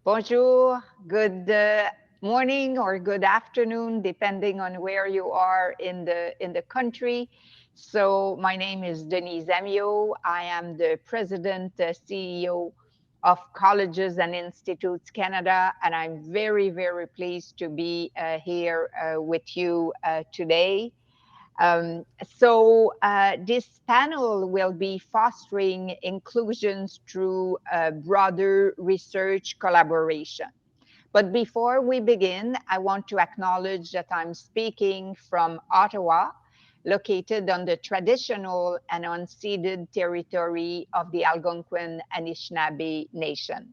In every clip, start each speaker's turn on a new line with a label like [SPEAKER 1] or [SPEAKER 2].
[SPEAKER 1] Bonjour, good morning or good afternoon, depending on where you are in the country. So my name is Denise Amio. I am the President, CEO of Colleges and Institutes Canada, and I'm very, very pleased to be here with you today. This panel will be fostering inclusions through broader research collaboration. But before we begin, I want to acknowledge that I'm speaking from Ottawa, located on the traditional and unceded territory of the Algonquin Anishinaabe Nation.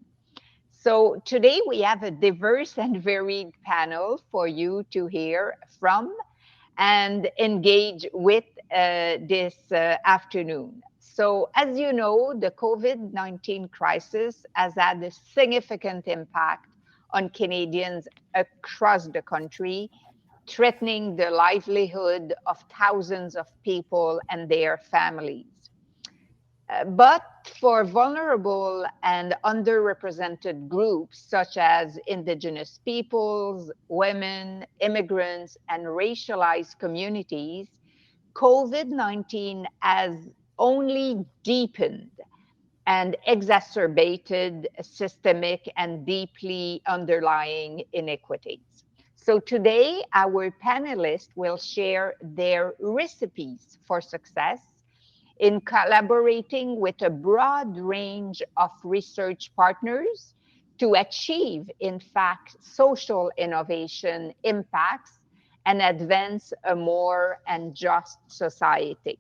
[SPEAKER 1] So today we have a diverse and varied panel for you to hear from and engage with this afternoon. So, as you know, the COVID 19 crisis has had a significant impact on Canadians across the country, threatening the livelihood of thousands of people and their families. But for vulnerable and underrepresented groups such as Indigenous peoples, women, immigrants, and racialized communities, COVID 19 has only deepened and exacerbated systemic and deeply underlying inequities. So today, our panelists will share their recipes for success in collaborating with a broad range of research partners to achieve, in fact, social innovation impacts and advance a more and just society.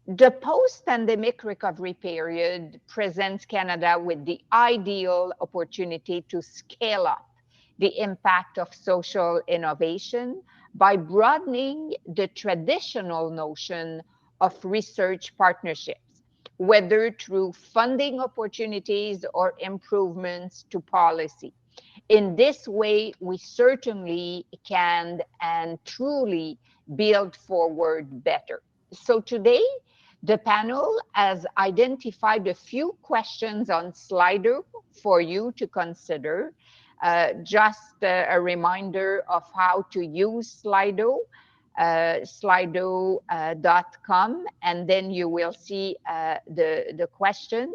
[SPEAKER 1] The post pandemic recovery period presents Canada with the ideal opportunity to scale up the impact of social innovation by broadening the traditional notion of research partnerships, whether through funding opportunities or improvements to policy. In this way, we certainly can and truly build forward better. So today, the panel has identified a few questions on Slido for you to consider. Just a reminder of how to use Slido, slido.com, and then you will see the question.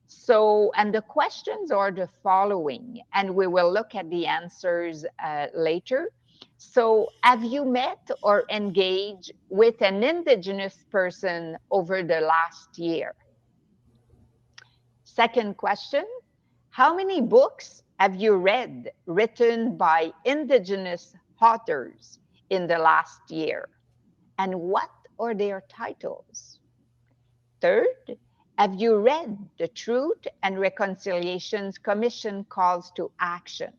[SPEAKER 1] So, and the questions are the following, and we will look at the answers later. So, have you met or engaged with an Indigenous person over the last year? Second question, how many books have you read written by Indigenous authors in the last year? And what are their titles? Third, have you read the Truth and Reconciliations Commission calls to action?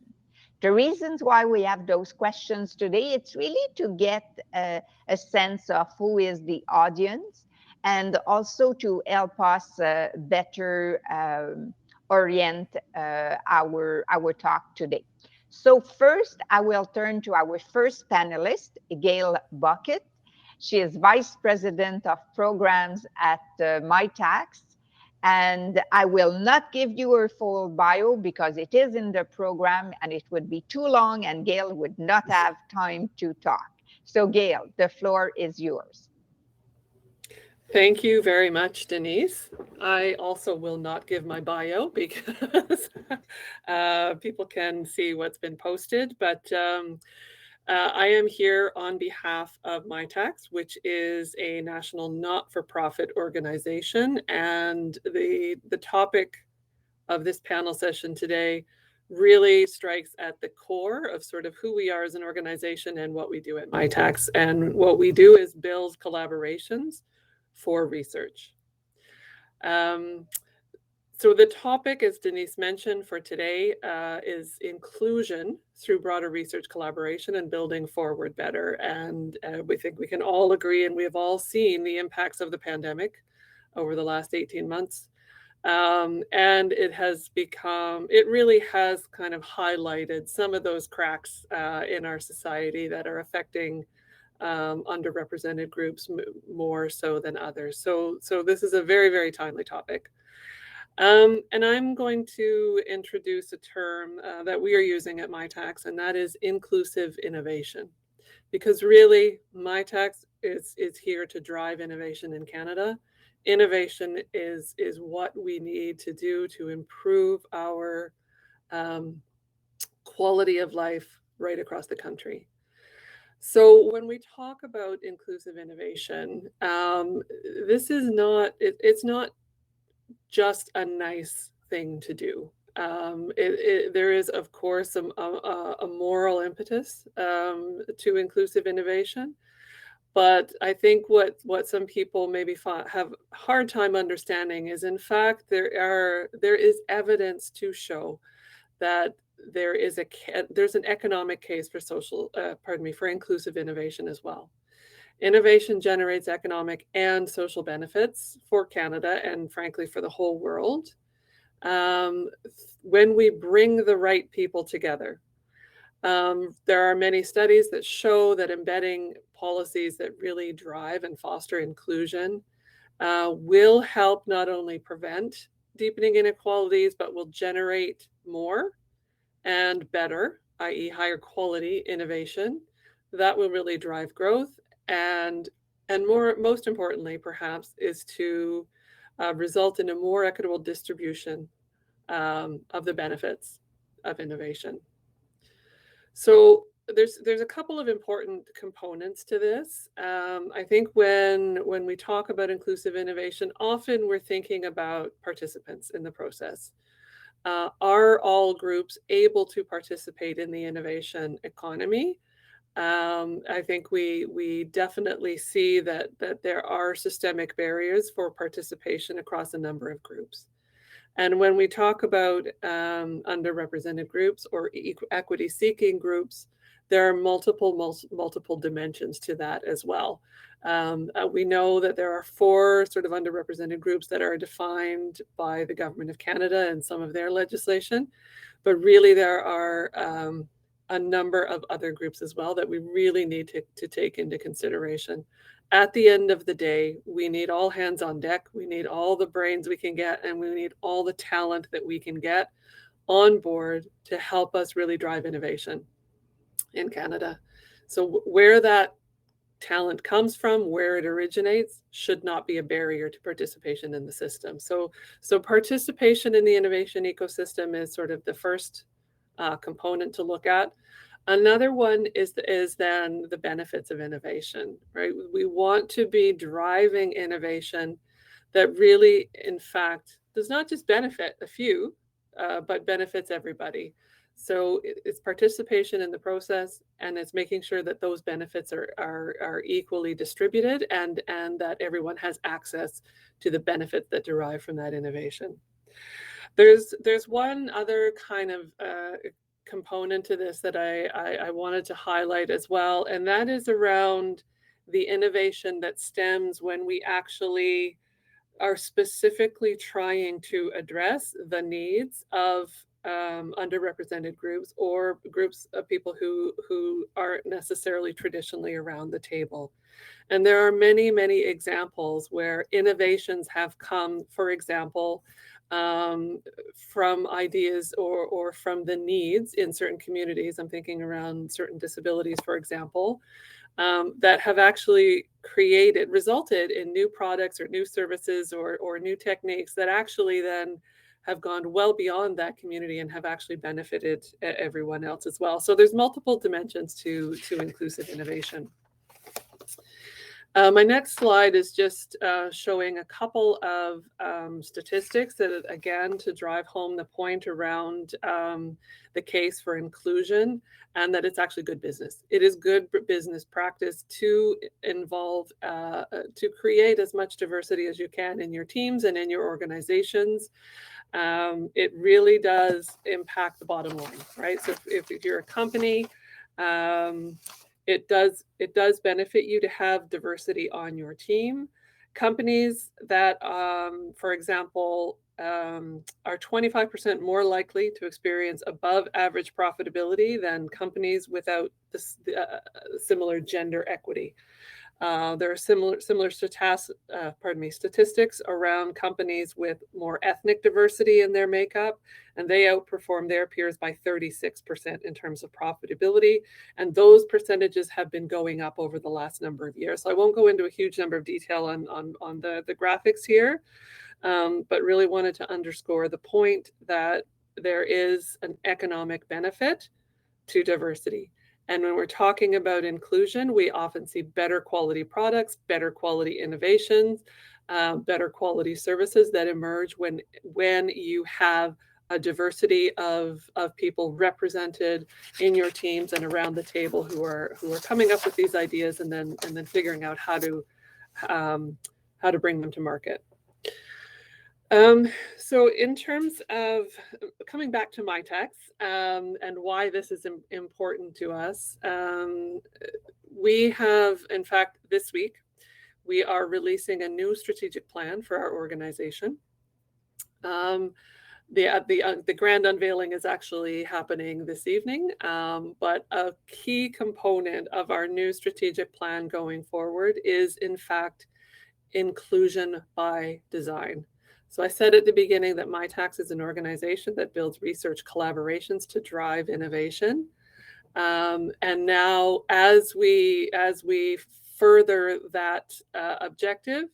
[SPEAKER 1] The reasons why we have those questions today, it's really to get a sense of who is the audience and also to help us better orient our talk today. So first, I will turn to our first panelist, Gail Bucket. She is Vice President of Programs at MyTax. And I will not give you her full bio because it is in the program and it would be too long and Gail would not have time to talk. So Gail, the floor is yours.
[SPEAKER 2] Thank you very much, Denise. I also will not give my bio because people can see what's been posted, but I am here on behalf of MyTax, which is a national not-for-profit organization, and the topic of this panel session today really strikes at the core of sort of who we are as an organization and what we do at MyTax. And what we do is build collaborations for research. So the topic, as Denise mentioned for today, is inclusion through broader research collaboration and building forward better. And we think we can all agree, and we have all seen the impacts of the pandemic over the last 18 months. And it really has kind of highlighted some of those cracks in our society that are affecting underrepresented groups more so than others. So this is a very, very timely topic. And I'm going to introduce a term that we are using at MyTax, and that is inclusive innovation. Because really, MyTax is here to drive innovation in Canada. Innovation is what we need to do to improve our um, quality of life right across the country. So when we talk about inclusive innovation, this is not it's not just a nice thing to do. There is, of course, a moral impetus to inclusive innovation, but I think what some people maybe have a hard time understanding is, in fact, there is evidence to show that there's an economic case for for inclusive innovation as well. Innovation generates economic and social benefits for Canada and, frankly, for the whole world. Um, when we bring the right people together, there are many studies that show that embedding policies that really drive and foster inclusion will help not only prevent deepening inequalities, but will generate more and better, i.e., higher quality innovation that will really drive growth and most importantly, perhaps, is to result in a more equitable distribution of the benefits of innovation. So there's a couple of important components to this. I think when we talk about inclusive innovation, often we're thinking about participants in the process. Are all groups able to participate in the innovation economy? I think we definitely see that there are systemic barriers for participation across a number of groups. And when we talk about underrepresented groups or equity seeking groups, there are multiple dimensions to that as well. We know that there are four sort of underrepresented groups that are defined by the Government of Canada and some of their legislation, but really there are a number of other groups as well that we really need to take into consideration. At the end of the day, we need all hands on deck. We need all the brains we can get, and we need all the talent that we can get on board to help us really drive innovation in Canada. So where that talent comes from, where it originates, should not be a barrier to participation in the system. So participation in the innovation ecosystem is sort of the first component to look at. Another one is then the benefits of innovation, right? We want to be driving innovation that really, in fact, does not just benefit a few, but benefits everybody. So it's participation in the process, and it's making sure that those benefits are equally distributed and that everyone has access to the benefits that derive from that innovation. There's one other kind of component to this that I wanted to highlight as well, and that is around the innovation that stems when we actually are specifically trying to address the needs of underrepresented groups or groups of people who aren't necessarily traditionally around the table. And there are many examples where innovations have come, for example, from ideas or from the needs in certain communities. I'm thinking around certain disabilities, for example, that have actually resulted in new products or new services or new techniques that actually then have gone well beyond that community and have actually benefited everyone else as well. So there's multiple dimensions to inclusive innovation. My next slide is just showing a couple of statistics that, again, to drive home the point around the case for inclusion and that it's actually good business. It is good business practice to to create as much diversity as you can in your teams and in your organizations. It really does impact the bottom line, right? So if you're a company, it does benefit you to have diversity on your team. Companies that, for example, are 25% more likely to experience above average profitability than companies without this similar gender equity. There are similar statistics around companies with more ethnic diversity in their makeup, and they outperform their peers by 36% in terms of profitability. And those percentages have been going up over the last number of years. So I won't go into a huge number of detail on the graphics here, but really wanted to underscore the point that there is an economic benefit to diversity. And when we're talking about inclusion, we often see better quality products, better quality innovations, better quality services that emerge when you have a diversity of people represented in your teams and around the table who are coming up with these ideas and then figuring out how to bring them to market. So in terms of coming back to MyTax and why this is important to us, we have, in fact, this week, we are releasing a new strategic plan for our organization. The grand unveiling is actually happening this evening, but a key component of our new strategic plan going forward is, in fact, inclusion by design. So I said at the beginning that MyTax is an organization that builds research collaborations to drive innovation. And now, as we further that objective,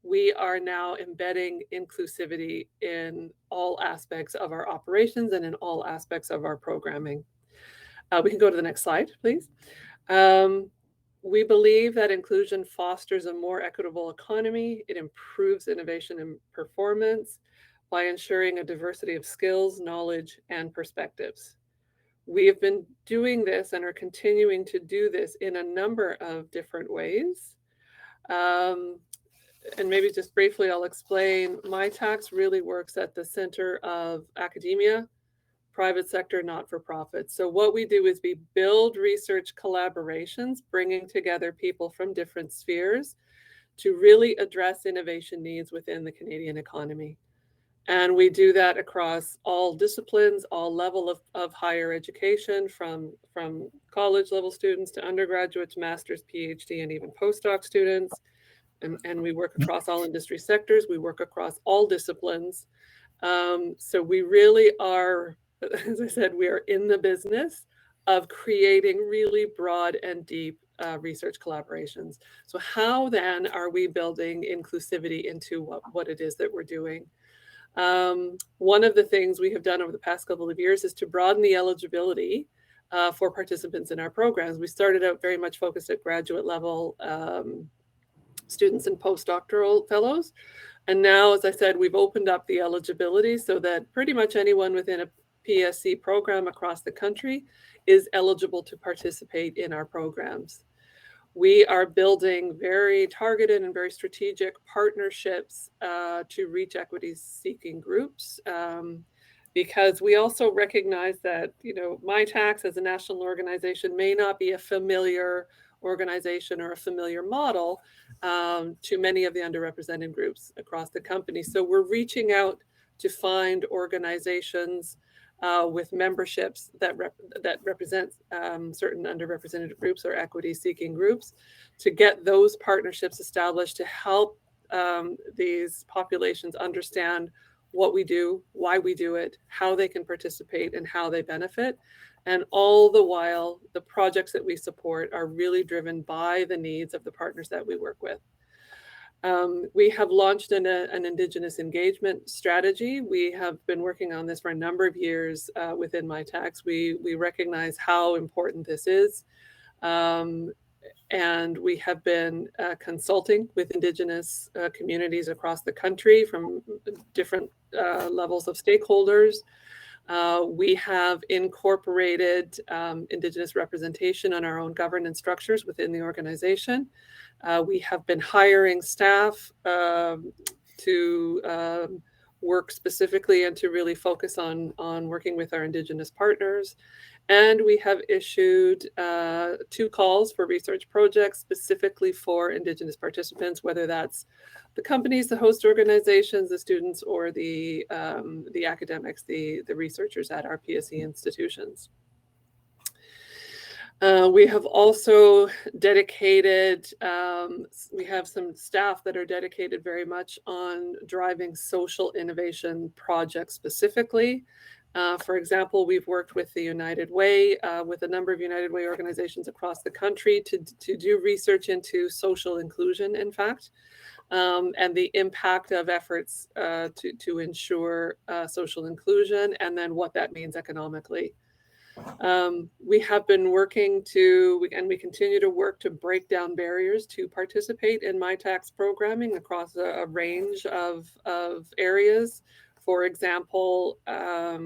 [SPEAKER 2] we are now embedding inclusivity in all aspects of our operations and in all aspects of our programming. We can go to the next slide, please. We believe that inclusion fosters a more equitable economy. It improves innovation and performance by ensuring a diversity of skills, knowledge, and perspectives. We have been doing this and are continuing to do this in a number of different ways. And maybe just briefly, I'll explain. MyTax really works at the center of academia, private sector, not-for-profit. So what we do is we build research collaborations, bringing together people from different spheres to really address innovation needs within the Canadian economy. And we do that across all disciplines, all level of higher education, from college level students to undergraduates, master's, PhD, and even postdoc students. And we work across all industry sectors. We work across all disciplines. So we really are, as I said, we are in the business of creating really broad and deep research collaborations. So how then are we building inclusivity into what it is that we're doing? One of the things we have done over the past couple of years is to broaden the eligibility for participants in our programs. We started out very much focused at graduate level students and postdoctoral fellows. And now, as I said, we've opened up the eligibility so that pretty much anyone within a PSC program across the country is eligible to participate in our programs. We are building very targeted and very strategic partnerships to reach equity-seeking groups, because we also recognize that, MyTax as a national organization may not be a familiar organization or a familiar model to many of the underrepresented groups across the company. So we're reaching out to find organizations with memberships that represent certain underrepresented groups or equity-seeking groups, to get those partnerships established to help these populations understand what we do, why we do it, how they can participate, and how they benefit. And all the while, the projects that we support are really driven by the needs of the partners that we work with. We have launched an Indigenous engagement strategy. We have been working on this for a number of years within MyTax. We recognize how important this is. And we have been consulting with Indigenous communities across the country from different levels of stakeholders. We have incorporated Indigenous representation on our own governance structures within the organization. We have been hiring staff to work specifically and to really focus on working with our Indigenous partners. And we have issued 2 calls for research projects specifically for Indigenous participants, whether that's the companies, the host organizations, the students, or the academics, the researchers at our PSC institutions. We have also dedicated, we have some staff that are dedicated very much on driving social innovation projects specifically. For example, we've worked with the United Way, with a number of United Way organizations across the country to do research into social inclusion, in fact, and the impact of efforts to ensure social inclusion, and then what that means economically. We have been working to, and we continue to work to break down barriers to participate in MyTax programming across a range of areas. For example, uh,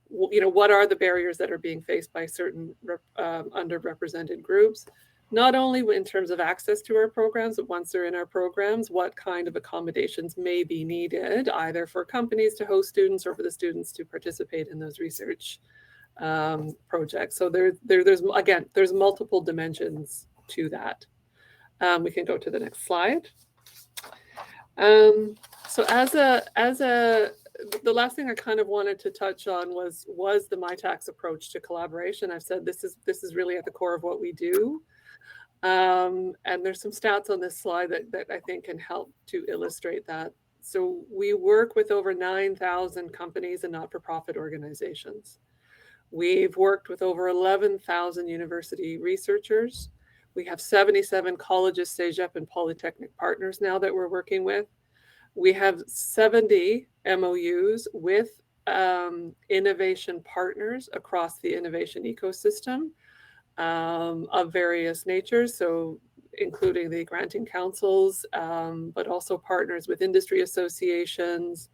[SPEAKER 2] what are the barriers that are being faced by certain underrepresented groups? Not only in terms of access to our programs, but once they're in our programs, what kind of accommodations may be needed, either for companies to host students or for the students to participate in those research projects. So there's multiple dimensions to that. We can go to the next slide. So the last thing I kind of wanted to touch on was the MyTax approach to collaboration. I've said this is really at the core of what we do. And there's some stats on this slide that I think can help to illustrate that. So we work with over 9,000 companies and not-for-profit organizations. We've worked with over 11,000 university researchers. We have 77 colleges, CEGEP, and polytechnic partners now that we're working with. We have 70 MOUs with innovation partners across the innovation ecosystem of various natures. So including the granting councils, but also partners with industry associations,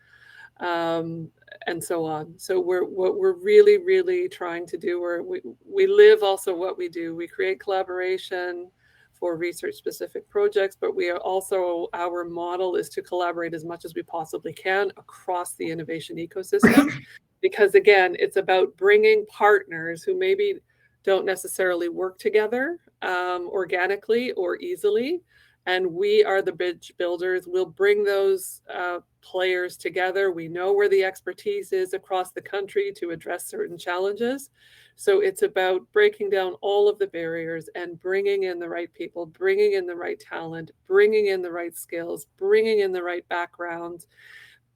[SPEAKER 2] and so on. So what we're really, really trying to do, we live also what we do. We create collaboration for research specific projects, but we are also, our model is to collaborate as much as we possibly can across the innovation ecosystem. Because again, it's about bringing partners who maybe don't necessarily work together organically or easily. And we are the bridge builders. We'll bring those players together. We know where the expertise is across the country to address certain challenges. So it's about breaking down all of the barriers and bringing in the right people, bringing in the right talent, bringing in the right skills, bringing in the right backgrounds,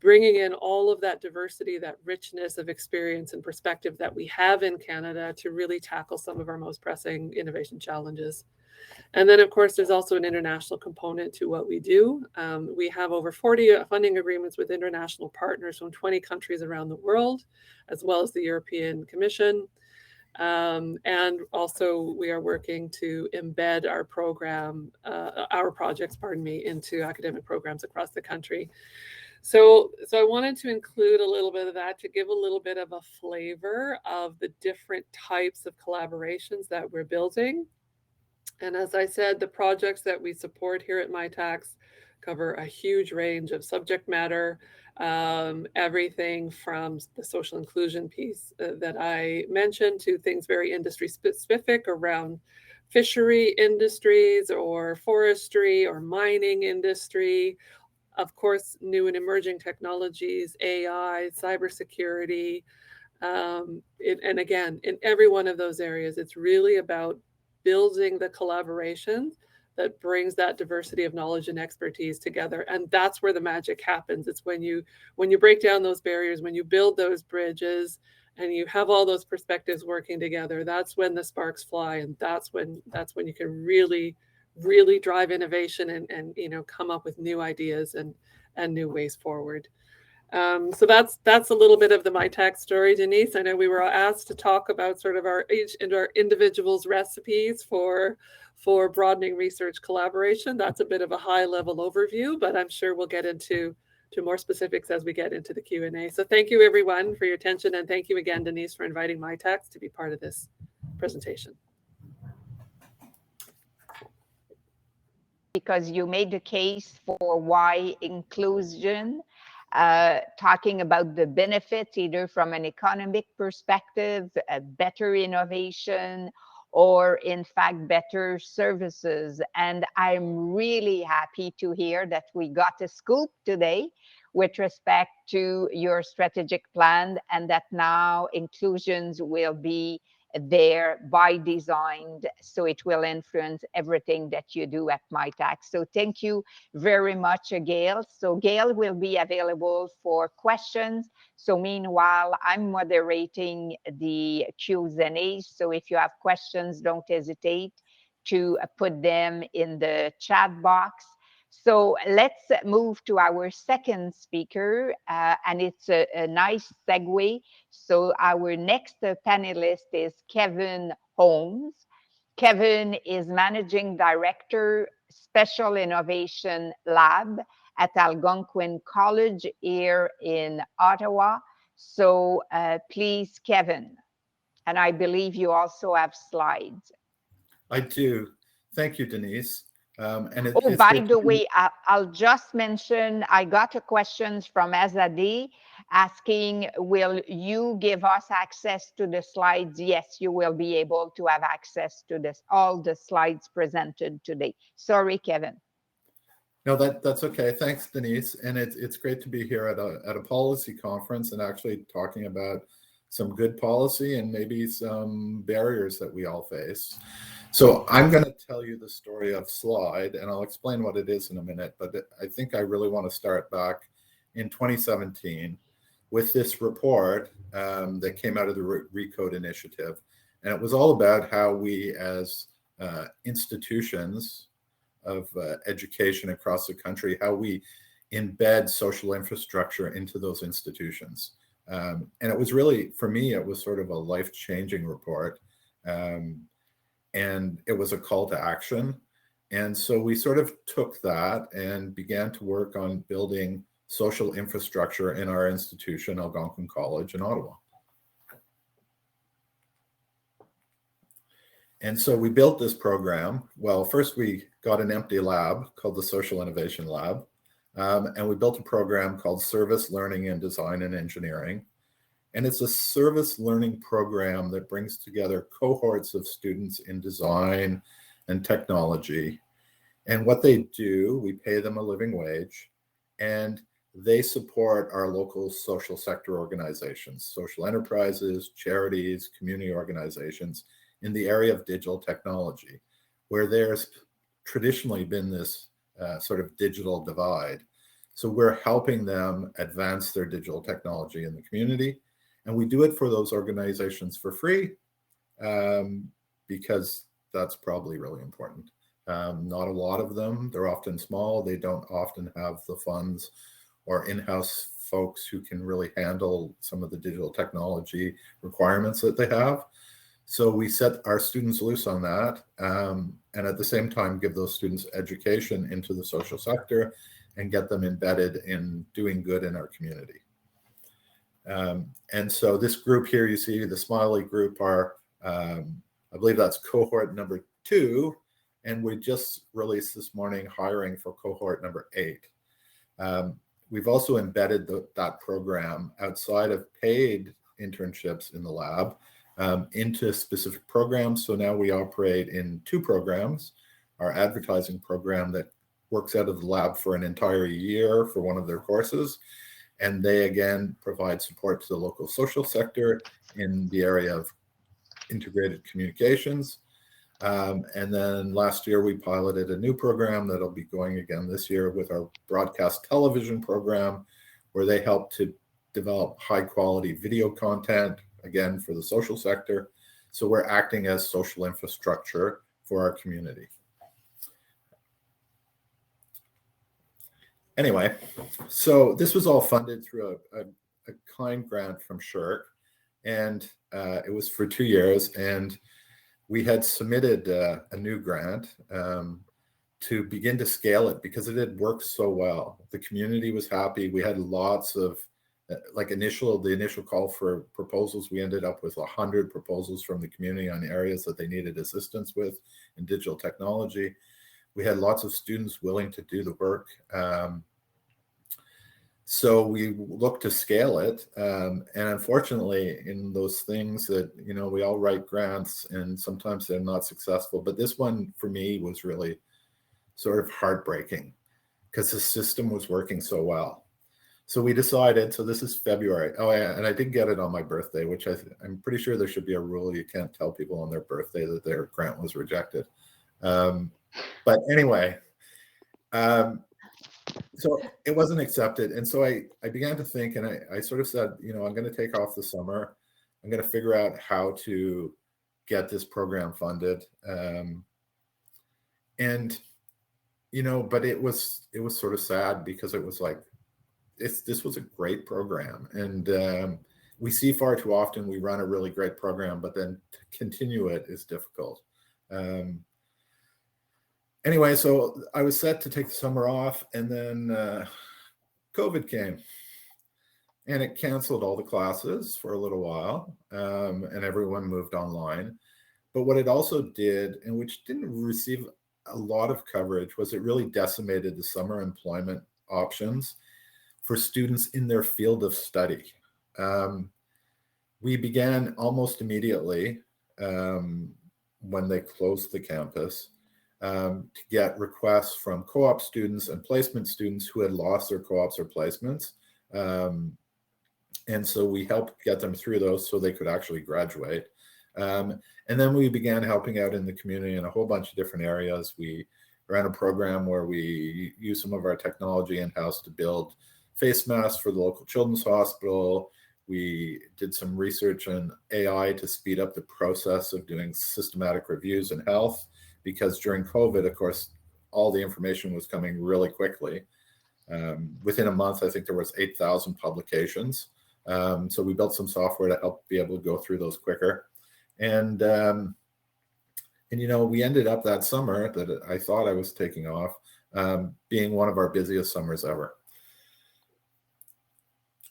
[SPEAKER 2] bringing in all of that diversity, that richness of experience and perspective that we have in Canada to really tackle some of our most pressing innovation challenges. And then, of course, there's also an international component to what we do. We have over 40 funding agreements with international partners from 20 countries around the world, as well as the European Commission. And also, we are working to embed our projects, into academic programs across the country. So I wanted to include a little bit of that to give a little bit of a flavor of the different types of collaborations that we're building. And as I said, the projects that we support here at MyTax cover a huge range of subject matter, everything from the social inclusion piece that I mentioned to things very industry specific around fishery industries or forestry or mining industry. Of course, new and emerging technologies, AI, cybersecurity. And again, in every one of those areas, it's really about building the collaboration that brings that diversity of knowledge and expertise together. And that's where the magic happens. It's when you break down those barriers, when you build those bridges, and you have all those perspectives working together, that's when the sparks fly, and that's when you can really drive innovation and come up with new ideas and new ways forward. So that's a little bit of the MyTax story, Denise. I know we were asked to talk about sort of our individuals' recipes for broadening research collaboration. That's a bit of a high level overview, but I'm sure we'll get into more specifics as we get into the Q&A. So thank you everyone for your attention, and thank you again, Denise, for inviting MyTax to be part of this presentation.
[SPEAKER 1] Because you made the case for why inclusion, talking about the benefits, either from an economic perspective, a better innovation, or in fact, better services. And I'm really happy to hear that we got a scoop today with respect to your strategic plan and that now inclusions will be there by design. So it will influence everything that you do at MyTax. So thank you very much, Gail. So Gail will be available for questions. So meanwhile, I'm moderating the Q&A. So if you have questions, don't hesitate to put them in the chat box. So let's move to our second speaker, and it's a nice segue. So our next panelist is Kevin Holmes. Kevin is Managing Director, Special Innovation Lab at Algonquin College here in Ottawa. So please, Kevin, and I believe you also have slides.
[SPEAKER 3] I do. Thank you, Denise.
[SPEAKER 1] Oh, by the way, I'll just mention, I got a question from Azadi asking, will you give us access to the slides? Yes, you will be able to have access to this, all the slides presented today. Sorry, Kevin.
[SPEAKER 3] No, that's okay. Thanks, Denise. And it's great to be here at a policy conference and actually talking about some good policy and maybe some barriers that we all face. So I'm going to tell you the story of SLIDE, and I'll explain what it is in a minute, but I think I really want to start back in 2017 with this report that came out of the RECODE initiative. And it was all about how we as institutions of education across the country, how we embed social infrastructure into those institutions. And it was really, for me, it was sort of a life-changing report. And it was a call to action. And so we sort of took that and began to work on building social infrastructure in our institution, Algonquin College in Ottawa. And so we built this program. Well, first we got an empty lab called the Social Innovation Lab. And we built a program called Service Learning in Design and Engineering. And it's a service learning program that brings together cohorts of students in design and technology. And what they do, we pay them a living wage, and they support our local social sector organizations, social enterprises, charities, community organizations in the area of digital technology, where there's traditionally been this sort of digital divide. So we're helping them advance their digital technology in the community. And we do it for those organizations for free because that's probably really important. Not a lot of them. They're often small. They don't often have the funds or in-house folks who can really handle some of the digital technology requirements that they have. So we set our students loose on that and at the same time give those students education into the social sector and get them embedded in doing good in our community. And so this group here, you see the Smiley group are, I believe that's cohort number 2. And we just released this morning hiring for cohort number 8. We've also embedded that program outside of paid internships in the lab into specific programs. So now we operate in 2 programs, our advertising program that works out of the lab for an entire year for one of their courses. And they, again, provide support to the local social sector in the area of integrated communications. And then last year, we piloted a new program that'll be going again this year with our broadcast television program, where they help to develop high-quality video content, again, for the social sector. So we're acting as social infrastructure for our community. Anyway, so this was all funded through a kind grant from SSHRC, and it was for 2 years. And we had submitted a new grant to begin to scale it because it had worked so well. The community was happy. We had lots of, like the initial call for proposals, we ended up with 100 proposals from the community on areas that they needed assistance with in digital technology. We had lots of students willing to do the work. So we looked to scale it. And unfortunately, in those things that, we all write grants and sometimes they're not successful. But this one for me was really sort of heartbreaking because the system was working so well. So we decided, so this is February. Oh, yeah, and I did get it on my birthday, which I'm pretty sure there should be a rule. You can't tell people on their birthday that their grant was rejected. But anyway, so it wasn't accepted. And so I began to think, and I sort of said, I'm going to take off the summer. I'm going to figure out how to get this program funded. And, but it was sort of sad because it was like, this was a great program. And we see far too often we run a really great program, but then to continue it is difficult. Anyway, so I was set to take the summer off, and then COVID came, and it canceled all the classes for a little while, and everyone moved online. But what it also did, and which didn't receive a lot of coverage, was it really decimated the summer employment options for students in their field of study. We began almost immediately when they closed the campus to get requests from co-op students and placement students who had lost their co-ops or placements. And so we helped get them through those so they could actually graduate. And then we began helping out in the community in a whole bunch of different areas. We ran a program where we used some of our technology in-house to build face masks for the local children's hospital. We did some research on AI to speed up the process of doing systematic reviews in health, because during COVID, of course, all the information was coming really quickly. Within a month, I think there was 8,000 publications. So we built some software to help be able to go through those quicker. And we ended up that summer that I thought I was taking off being one of our busiest summers ever.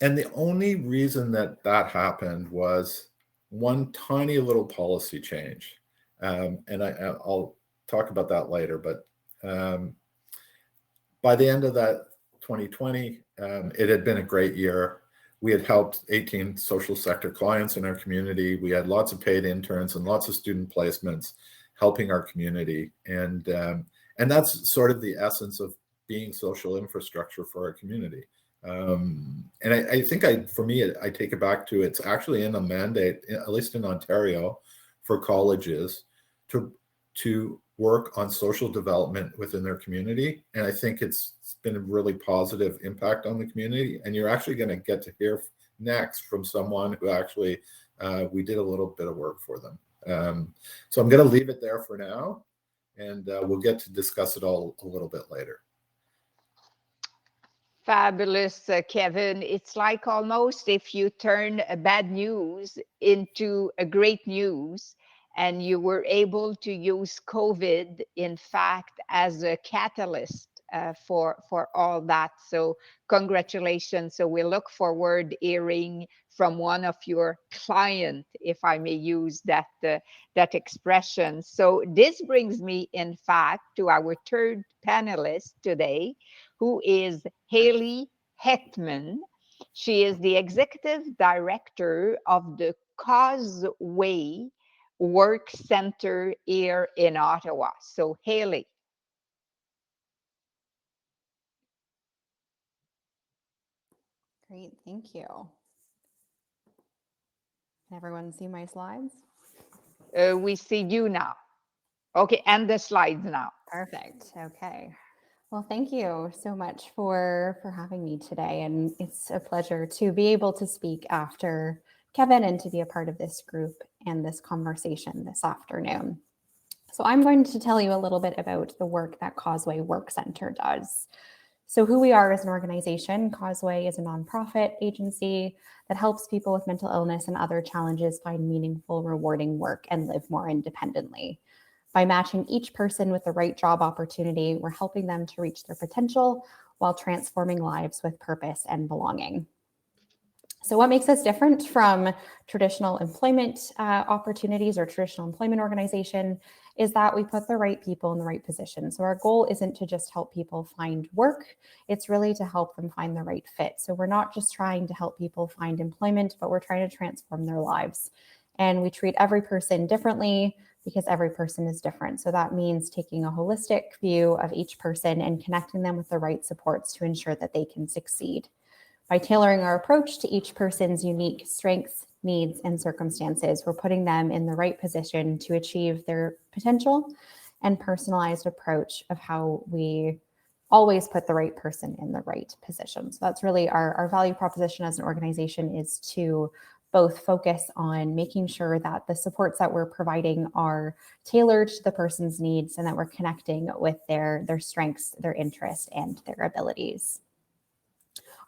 [SPEAKER 3] And the only reason that happened was one tiny little policy change. And I'll talk about that later. But by the end of that 2020, it had been a great year. We had helped 18 social sector clients in our community. We had lots of paid interns and lots of student placements helping our community. And that's sort of the essence of being social infrastructure for our community. And I think for me, I take it back to, it's actually in a mandate, at least in Ontario, for colleges to work on social development within their community. And I think it's been a really positive impact on the community. And you're actually going to get to hear next from someone who actually, we did a little bit of work for them. So I'm going to leave it there for now, and we'll get to discuss it all a little bit later.
[SPEAKER 1] Fabulous, Kevin. It's like almost if you turn a bad news into a great news, and you were able to use COVID, in fact, as a catalyst for all that. So congratulations. So we look forward hearing from one of your client, if I may use that expression. So this brings me, in fact, to our third panelist today, who is Haley Hetman. She is the executive director of the Causeway Work Center here in Ottawa. So Haley.
[SPEAKER 4] Great, thank you. Can everyone see my slides?
[SPEAKER 1] We see you now. Okay, and the slides now.
[SPEAKER 4] Perfect, okay. Well, thank you so much for having me today. And it's a pleasure to be able to speak after Kevin and to be a part of this group and this conversation this afternoon. So I'm going to tell you a little bit about the work that Causeway Work Center does. So who we are as an organization, Causeway is a nonprofit agency that helps people with mental illness and other challenges find meaningful, rewarding work and live more independently. By matching each person with the right job opportunity, we're helping them to reach their potential while transforming lives with purpose and belonging. So what makes us different from traditional employment opportunities or traditional employment organization is that we put the right people in the right position. So our goal isn't to just help people find work, it's really to help them find the right fit. So we're not just trying to help people find employment, but we're trying to transform their lives. And we treat every person differently because every person is different. So that means taking a holistic view of each person and connecting them with the right supports to ensure that they can succeed. By tailoring our approach to each person's unique strengths, needs, and circumstances, we're putting them in the right position to achieve their potential, and personalized approach of how we always put the right person in the right position. So that's really our value proposition as an organization, is to both focus on making sure that the supports that we're providing are tailored to the person's needs and that we're connecting with their strengths, their interests, and their abilities.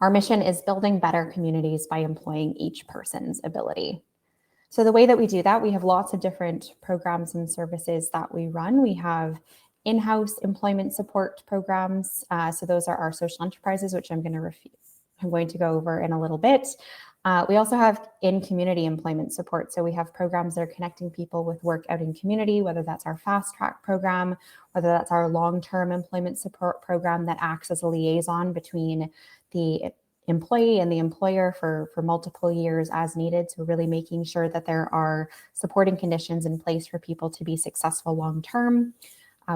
[SPEAKER 4] Our mission is building better communities by employing each person's ability. So the way that we do that, we have lots of different programs and services that we run. We have in-house employment support programs. So those are our social enterprises, which I'm going to go over in a little bit. We also have in-community employment support. So we have programs that are connecting people with work out in community, whether that's our fast track program, whether that's our long-term employment support program that acts as a liaison between the employee and the employer for multiple years as needed. So really making sure that there are supporting conditions in place for people to be successful long-term.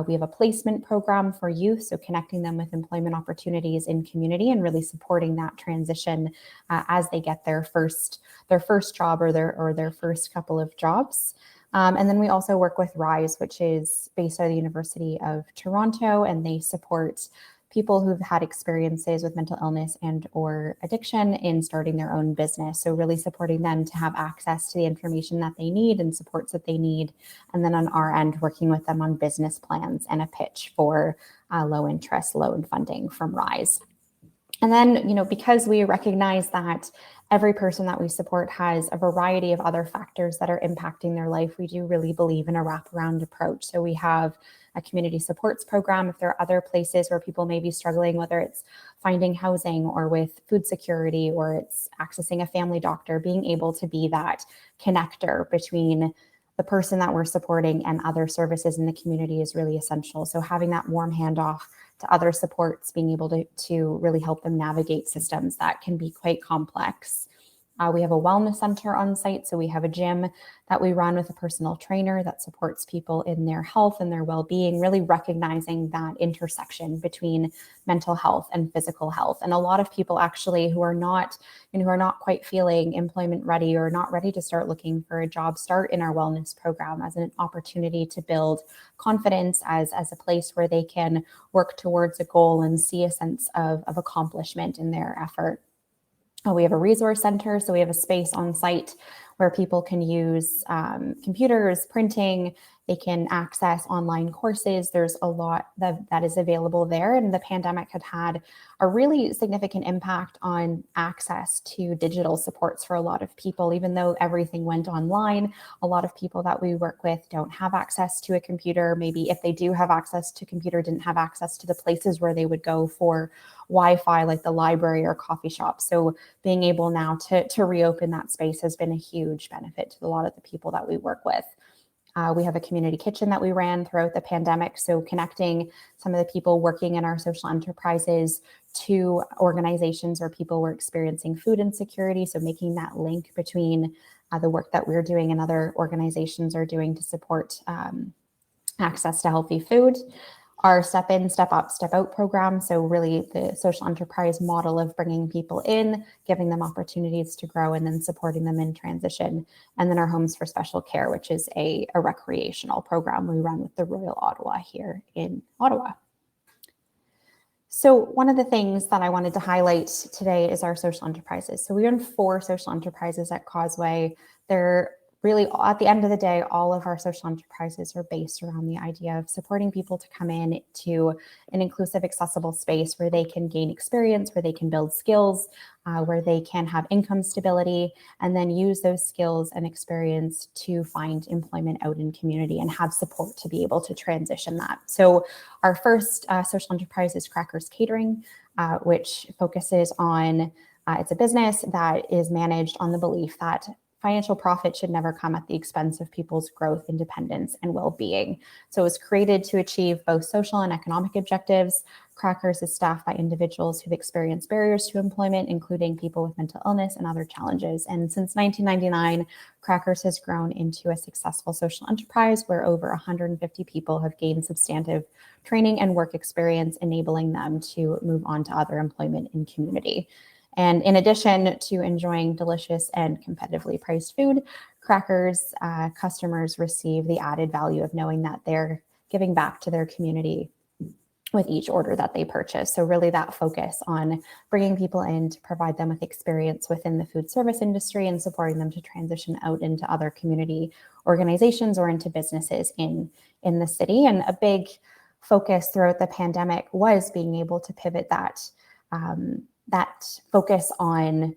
[SPEAKER 4] We have a placement program for youth, so connecting them with employment opportunities in community and really supporting that transition as they get their first job or their first couple of jobs. And then we also work with RISE, which is based out of the University of Toronto, and they support people who've had experiences with mental illness and or addiction in starting their own business. So really supporting them to have access to the information that they need and supports that they need. And then on our end, working with them on business plans and a pitch for low interest loan funding from RISE. And then, because we recognize that every person that we support has a variety of other factors that are impacting their life, we do really believe in a wraparound approach. So we have a community supports program. If there are other places where people may be struggling, whether it's finding housing or with food security, or it's accessing a family doctor, being able to be that connector between the person that we're supporting and other services in the community is really essential. So having that warm handoff to other supports, being able to really help them navigate systems that can be quite complex. We have a wellness center on site. So we have a gym that we run with a personal trainer that supports people in their health and their well-being, really recognizing that intersection between mental health and physical health. And a lot of people actually who are not quite feeling employment ready or not ready to start looking for a job, start in our wellness program as an opportunity to build confidence, as a place where they can work towards a goal and see a sense of accomplishment in their effort. We have a resource center, so we have a space on site where people can use computers, printing, they can access online courses. There's a lot that is available there, and the pandemic had a really significant impact on access to digital supports for a lot of people. Even though everything went online, a lot of people that we work with don't have access to a computer. Maybe if they do have access to a computer, didn't have access to the places where they would go for Wi-Fi, like the library or coffee shop. So being able now to reopen that space has been a huge benefit to a lot of the people that we work with. We have a community kitchen that we ran throughout the pandemic. So connecting some of the people working in our social enterprises to organizations where people were experiencing food insecurity. So making that link between the work that we're doing and other organizations are doing to support access to healthy food. Our Step In, Step Up, Step Out program. So really the social enterprise model of bringing people in, giving them opportunities to grow, and then supporting them in transition. And then our Homes for Special Care, which is a recreational program we run with the Royal Ottawa here in Ottawa. So one of the things that I wanted to highlight today is our social enterprises. So we run 4 social enterprises at Causeway. They're really, at the end of the day, all of our social enterprises are based around the idea of supporting people to come in to an inclusive, accessible space where they can gain experience, where they can build skills, where they can have income stability, and then use those skills and experience to find employment out in community and have support to be able to transition that. So our first social enterprise is Crackers Catering, which focuses on, it's a business that is managed on the belief that financial profit should never come at the expense of people's growth, independence, and well-being. So it was created to achieve both social and economic objectives. Crackers is staffed by individuals who've experienced barriers to employment, including people with mental illness and other challenges. And since 1999, Crackers has grown into a successful social enterprise where over 150 people have gained substantive training and work experience, enabling them to move on to other employment in community. And in addition to enjoying delicious and competitively priced food, Crackers customers receive the added value of knowing that they're giving back to their community with each order that they purchase. So really that focus on bringing people in to provide them with experience within the food service industry and supporting them to transition out into other community organizations or into businesses in the city. And a big focus throughout the pandemic was being able to pivot that focus on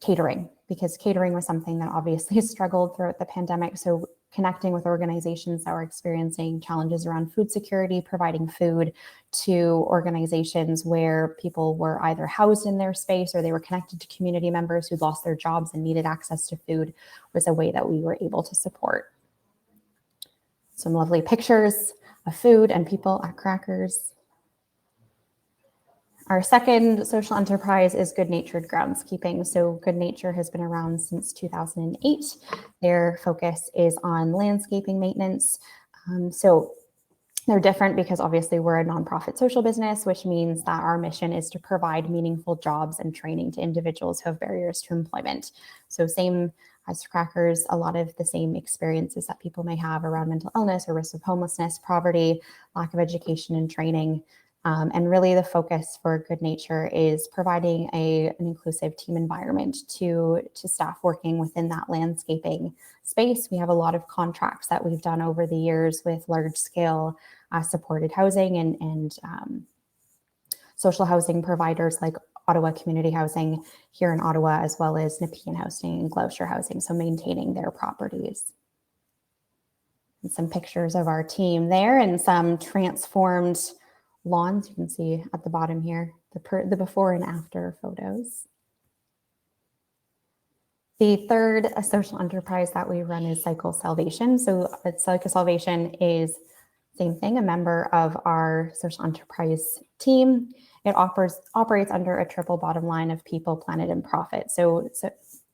[SPEAKER 4] catering, because catering was something that obviously struggled throughout the pandemic. So connecting with organizations that were experiencing challenges around food security, providing food to organizations where people were either housed in their space or they were connected to community members who'd lost their jobs and needed access to food was a way that we were able to support. Some lovely pictures of food and people at Crackers. Our second social enterprise is Good Natured Groundskeeping. So Good Nature has been around since 2008. Their focus is on landscaping maintenance. So they're different because obviously we're a nonprofit social business, which means that our mission is to provide meaningful jobs and training to individuals who have barriers to employment. So same as Crackers, a lot of the same experiences that people may have around mental illness or risk of homelessness, poverty, lack of education and training. And really the focus for Good Nature is providing an inclusive team environment to staff working within that landscaping space. We have a lot of contracts that we've done over the years with large scale supported housing and social housing providers like Ottawa Community Housing here in Ottawa, as well as Nepean Housing and Gloucester Housing, so maintaining their properties. And some pictures of our team there and some transformed lawns. You can see at the bottom here, the before and after photos. The third social enterprise that we run is Cycle Salvation. So Cycle Salvation is same thing, a member of our social enterprise team. It operates under a triple bottom line of people, planet, and profit. So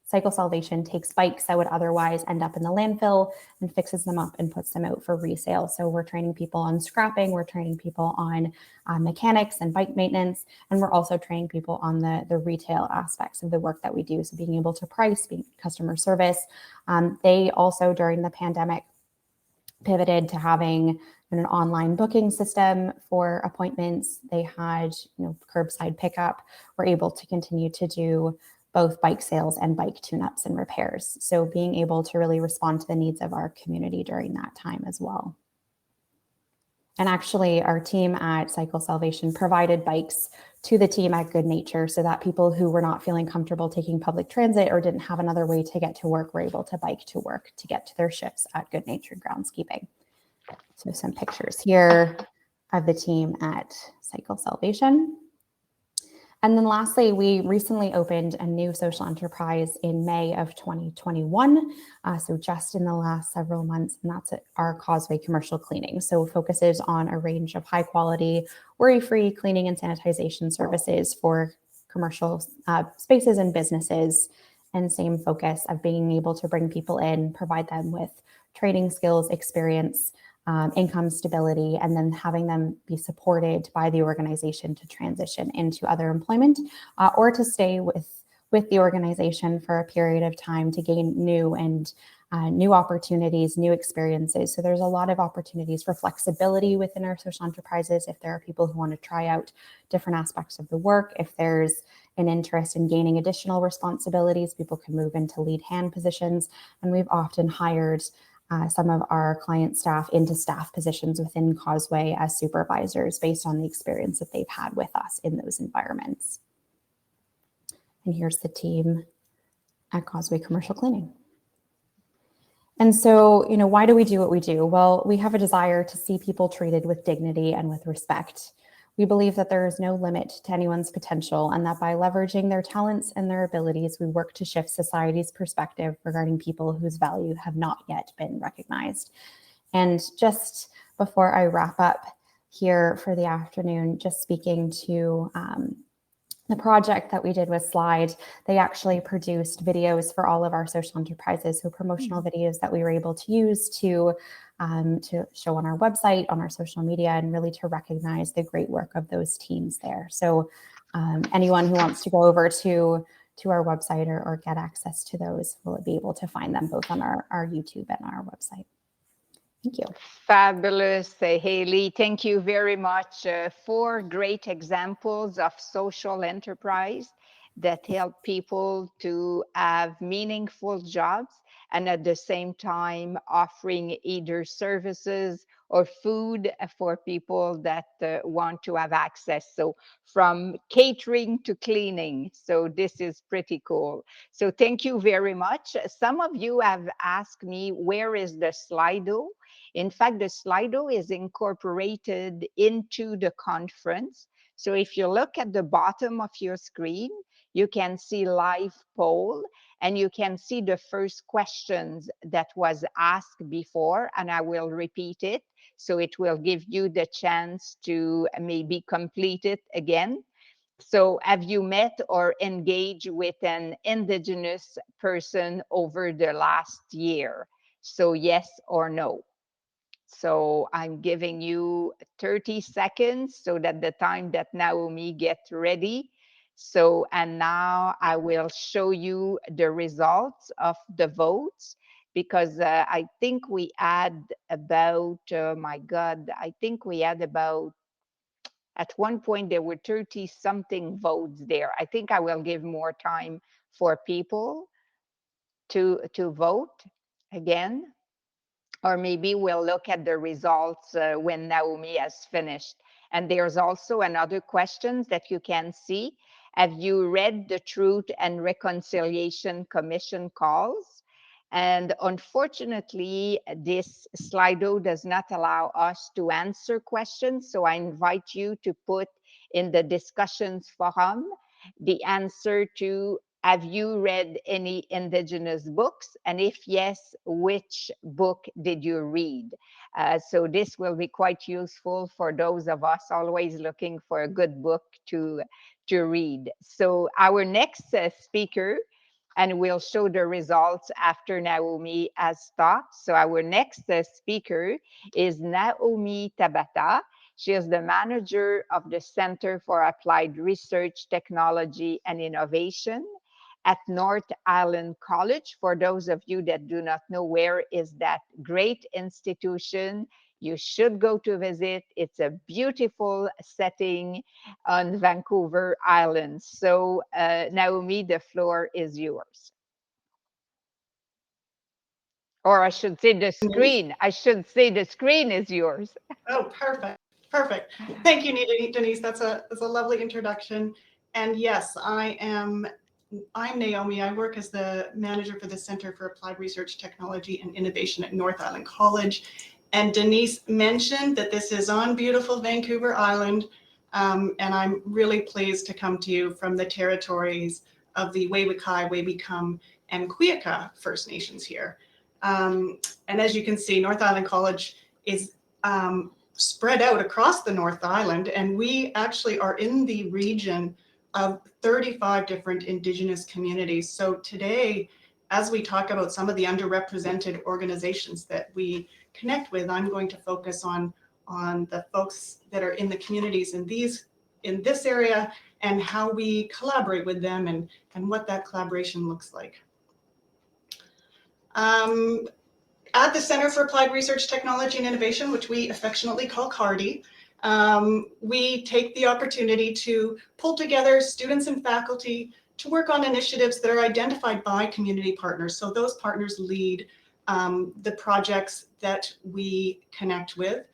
[SPEAKER 4] Cycle Salvation takes bikes that would otherwise end up in the landfill and fixes them up and puts them out for resale. So we're training people on scrapping, we're training people on mechanics and bike maintenance, and we're also training people on the retail aspects of the work that we do. So being able to price, customer service. They also, during the pandemic, pivoted to having an online booking system for appointments. They had curbside pickup. We're able to continue to do both bike sales and bike tune-ups and repairs. So being able to really respond to the needs of our community during that time as well. And actually our team at Cycle Salvation provided bikes to the team at Good Nature so that people who were not feeling comfortable taking public transit or didn't have another way to get to work were able to bike to work to get to their shifts at Good Natured Groundskeeping. So some pictures here of the team at Cycle Salvation. And then lastly, we recently opened a new social enterprise in May of 2021. So just in the last several months, and that's our Causeway Commercial Cleaning. So focuses on a range of high quality, worry-free cleaning and sanitization services for commercial spaces and businesses. And same focus of being able to bring people in, provide them with training skills, experience, income stability, and then having them be supported by the organization to transition into other employment or to stay with the organization for a period of time to gain new opportunities, new experiences. So there's a lot of opportunities for flexibility within our social enterprises. If there are people who want to try out different aspects of the work, if there's an interest in gaining additional responsibilities, people can move into lead hand positions. And we've often hired some of our client staff into staff positions within Causeway as supervisors based on the experience that they've had with us in those environments. And here's the team at Causeway Commercial Cleaning. And so, why do we do what we do? Well, we have a desire to see people treated with dignity and with respect. We believe that there is no limit to anyone's potential and that by leveraging their talents and their abilities, we work to shift society's perspective regarding people whose value have not yet been recognized. And just before I wrap up here for the afternoon, just speaking to the project that we did with Slide, they actually produced videos for all of our social enterprises, so promotional videos that we were able to use to show on our website, on our social media, and really to recognize the great work of those teams there. So anyone who wants to go over to our website or get access to those will be able to find them both on our YouTube and our website. Thank you.
[SPEAKER 1] Fabulous, Haley. Thank you very much. 4 great examples of social enterprise that help people to have meaningful jobs and at the same time offering either services or food for people that want to have access. So from catering to cleaning. So this is pretty cool. So thank you very much. Some of you have asked me, where is the Slido? In fact, the Slido is incorporated into the conference. So if you look at the bottom of your screen, you can see live poll and you can see the first questions that was asked before, and I will repeat it. So it will give you the chance to maybe complete it again. So have you met or engaged with an Indigenous person over the last year? So yes or no. So I'm giving you 30 seconds so that the time that Naomi gets ready. So, and now I will show you the results of the votes because I think we had about, my God, I think we had about, at one point there were 30 something votes there. I think I will give more time for people to vote again. Or maybe we'll look at the results when Naomi has finished. And there's also another question that you can see. Have you read the Truth and Reconciliation Commission calls? And unfortunately, this Slido does not allow us to answer questions. So I invite you to put in the discussions forum the answer to, have you read any Indigenous books? And if yes, which book did you read? So this will be quite useful for those of us always looking for a good book to read. So our next speaker, and we'll show the results after Naomi has talked. So our next speaker is Naomi Tabata. She is the manager of the Center for Applied Research, Technology, and Innovation at North Island College. For those of you that do not know, where is that great institution? You should go to visit. It's a beautiful setting on Vancouver Island. So Naomi, the floor is yours. Or I should say the screen. I should say the screen is yours.
[SPEAKER 5] Oh, perfect. Perfect. Thank you, Denise. That's a lovely introduction. And yes, I'm Naomi. I work as the manager for the Center for Applied Research, Technology, and Innovation at North Island College. And Denise mentioned that this is on beautiful Vancouver Island. And I'm really pleased to come to you from the territories of the Wewikai, Wewikam, and Kuyaka First Nations here. And as you can see, North Island College is spread out across the North Island, and we actually are in the region of 35 different Indigenous communities. So today, as we talk about some of the underrepresented organizations that we connect with, I'm going to focus on the folks that are in the communities in this area and how we collaborate with them and what that collaboration looks like. At the Center for Applied Research, Technology, and Innovation, which we affectionately call CARDI, we take the opportunity to pull together students and faculty to work on initiatives that are identified by community partners. So those partners lead the projects that we connect with.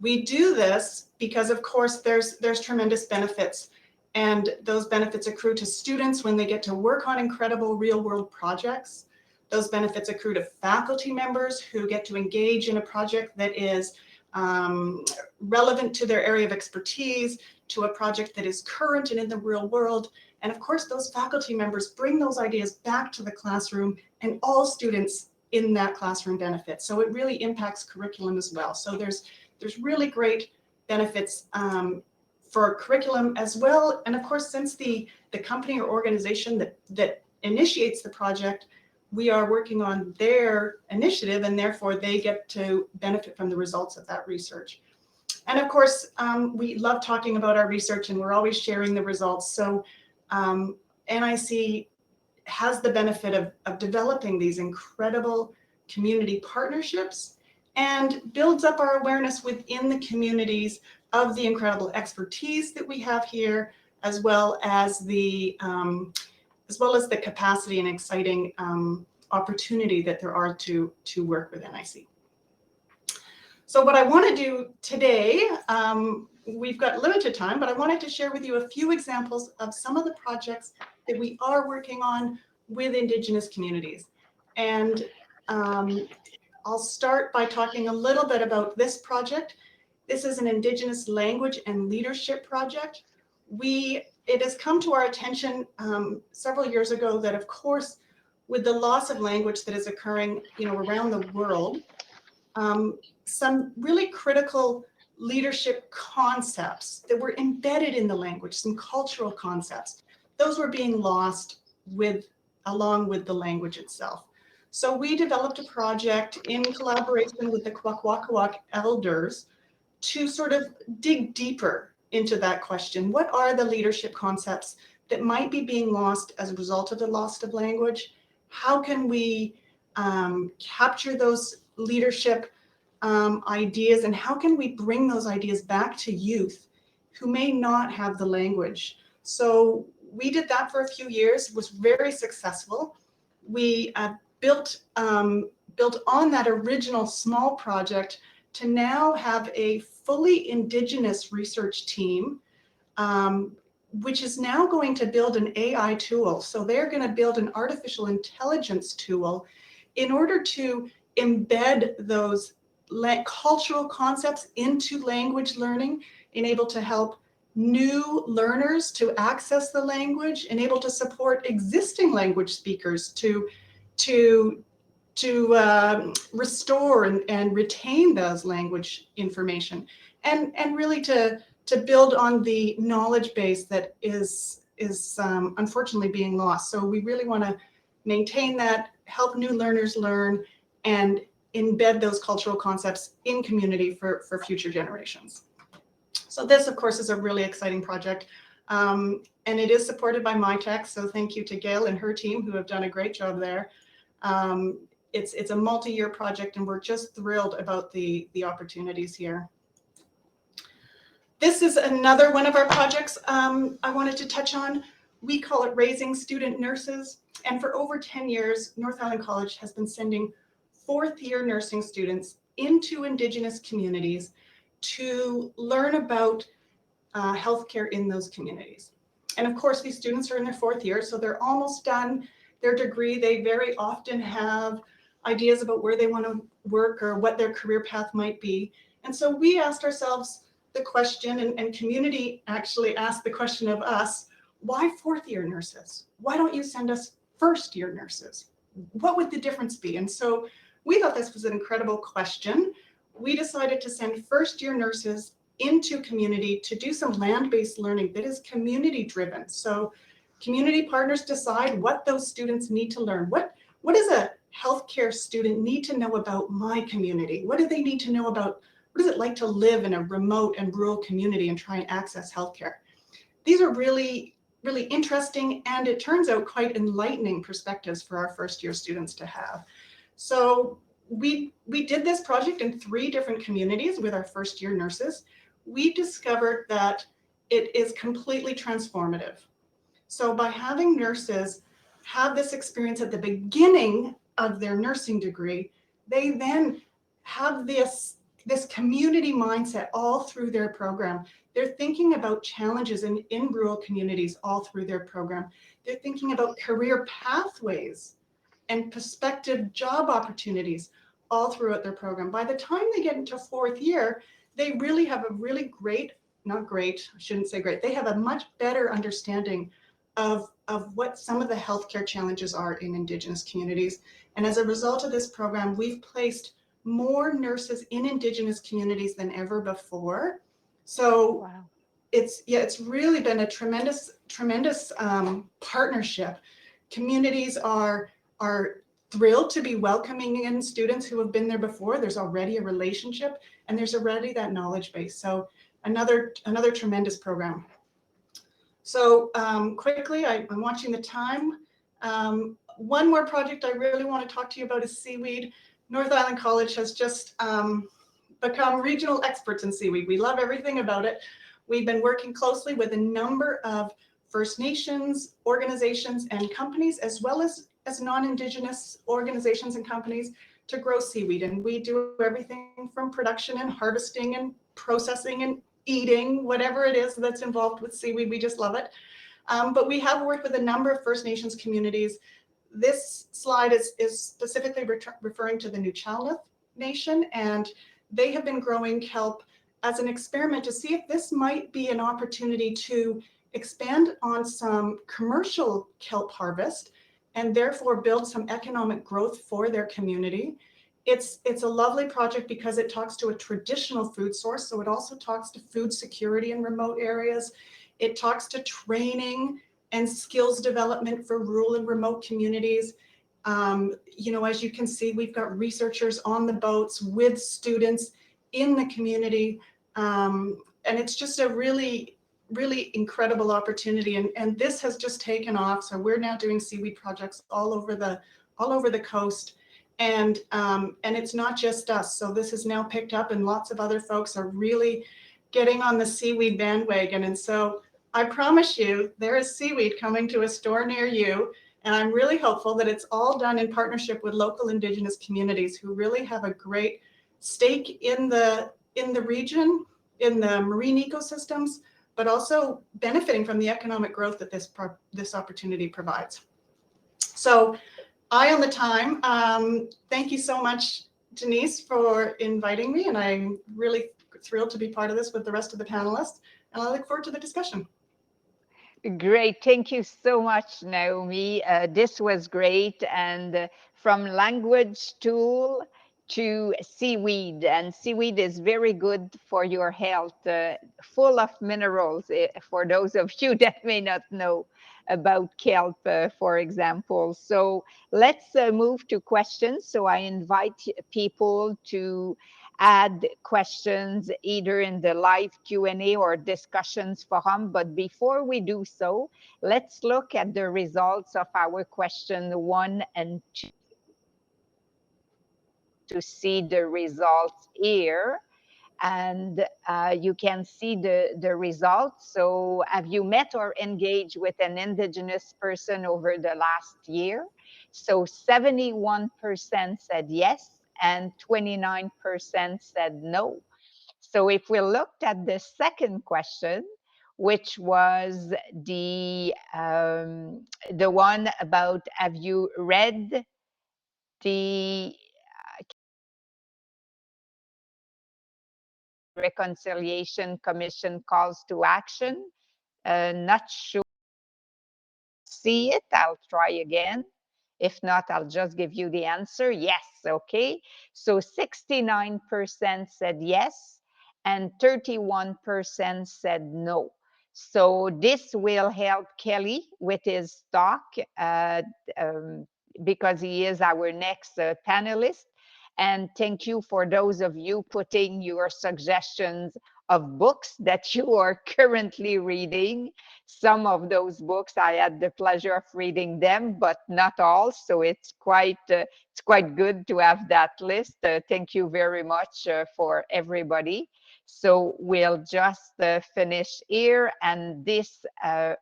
[SPEAKER 5] We do this because, of course, there's tremendous benefits, and those benefits accrue to students when they get to work on incredible real-world projects. Those benefits accrue to faculty members who get to engage in a project that is relevant to their area of expertise, to a project that is current and in the real world. And of course, those faculty members bring those ideas back to the classroom, and all students in that classroom benefit. So it really impacts curriculum as well. So there's really great benefits for curriculum as well. And of course, since the company or organization that initiates the project, we are working on their initiative, and therefore they get to benefit from the results of that research. And of course, we love talking about our research and we're always sharing the results. So NIC has the benefit of developing these incredible community partnerships and builds up our awareness within the communities of the incredible expertise that we have here, as well as the capacity and exciting opportunity that there are to work with NIC. So what I want to do today, we've got limited time, but I wanted to share with you a few examples of some of the projects that we are working on with Indigenous communities. And I'll start by talking a little bit about this project. This is an Indigenous language and leadership project. It has come to our attention several years ago that, of course, with the loss of language that is occurring, around the world, some really critical leadership concepts that were embedded in the language, some cultural concepts, those were being lost along with the language itself. So we developed a project in collaboration with the Kwakwaka'wakw elders to sort of dig deeper into that question. What are the leadership concepts that might be being lost as a result of the loss of language? How can we capture those leadership ideas, and how can we bring those ideas back to youth who may not have the language? So we did that for a few years, was very successful. We built on that original small project to now have a fully Indigenous research team, which is now going to build an AI tool. So they're going to build an artificial intelligence tool in order to embed those cultural concepts into language learning, enable to help new learners to access the language, and able to support existing language speakers to restore and retain those language information, and really to build on the knowledge base that is unfortunately being lost. So we really want to maintain that, help new learners learn, and embed those cultural concepts in community for future generations. So this, of course, is a really exciting project, and it is supported by MyTech. So thank you to Gail and her team, who have done a great job there. It's a multi-year project, and we're just thrilled about the opportunities here. This is another one of our projects I wanted to touch on. We call it Raising Student Nurses. And for over 10 years, North Island College has been sending fourth-year nursing students into Indigenous communities to learn about healthcare in those communities. And of course, these students are in their fourth year, so they're almost done their degree. They very often have ideas about where they want to work or what their career path might be. And so we asked ourselves the question, and community actually asked the question of us, why fourth-year nurses? Why don't you send us first-year nurses? What would the difference be? And so we thought this was an incredible question. We decided to send first-year nurses into community to do some land-based learning that is community-driven. So community partners decide what those students need to learn. What does a healthcare student need to know about my community? What do they need to know about, what is it like to live in a remote and rural community and try and access healthcare? These are really, really interesting, and it turns out quite enlightening perspectives for our first-year students to have. So we did this project in 3 different communities with our first-year nurses. We discovered that it is completely transformative. So by having nurses have this experience at the beginning of their nursing degree, they then have this community mindset all through their program. They're thinking about challenges in rural communities all through their program. They're thinking about career pathways and prospective job opportunities all throughout their program. By the time they get into fourth year, they really have a really great, not great, I shouldn't say great, they have a much better understanding of what some of the healthcare challenges are in Indigenous communities. And as a result of this program, we've placed more nurses in Indigenous communities than ever before. So wow. It's really been a tremendous partnership. Communities are thrilled to be welcoming in students who have been there before. There's already a relationship and there's already that knowledge base. So another tremendous program. So quickly, I'm watching the time. One more project I really want to talk to you about is seaweed. North Island College has just become regional experts in seaweed. We love everything about it. We've been working closely with a number of First Nations organizations and companies, as well as non-Indigenous organizations and companies, to grow seaweed. And we do everything from production and harvesting and processing and eating, whatever it is that's involved with seaweed. We just love it. But we have worked with a number of First Nations communities. This slide is specifically referring to the Nuchalnuth Nation, and they have been growing kelp as an experiment to see if this might be an opportunity to expand on some commercial kelp harvest and therefore build some economic growth for their community. It's a lovely project because it talks to a traditional food source. So it also talks to food security in remote areas. It talks to training and skills development for rural and remote communities. You know, as you can see, we've got researchers on the boats with students in the community. And it's just a really, really incredible opportunity. And this has just taken off. So we're now doing seaweed projects all over the coast. And it's not just us. So this is now picked up and lots of other folks are really getting on the seaweed bandwagon. And so I promise you there is seaweed coming to a store near you. And I'm really hopeful that it's all done in partnership with local Indigenous communities who really have a great stake in the region, in the marine ecosystems, but also benefiting from the economic growth that this opportunity provides. So eye on the time. Thank you so much, Denise, for inviting me. And I'm really thrilled to be part of this with the rest of the panelists. And I look forward to the discussion.
[SPEAKER 1] Great. Thank you so much, Naomi. This was great. And from language tool to seaweed, and seaweed is very good for your health, full of minerals, for those of you that may not know about kelp, for example. So let's move to questions. So I invite people to add questions either in the live Q&A or discussions forum. But before we do so, let's look at the results of our question 1 and 2 to see the results here. And you can see the results. So have you met or engaged with an Indigenous person over the last year? So 71% said yes and 29% said no. So if we looked at the second question, which was the one about, have you read the Reconciliation Commission calls to action? Not sure. See it? I'll try again. If not, I'll just give you the answer. Yes. Okay. So 69% said yes and 31% said no. So this will help Kelly with his talk because he is our next panelist. And thank you for those of you putting your suggestions of books that you are currently reading. Some of those books I had the pleasure of reading them, but not all. So it's quite good to have that list. Thank you very much for everybody. So we'll just finish here, and this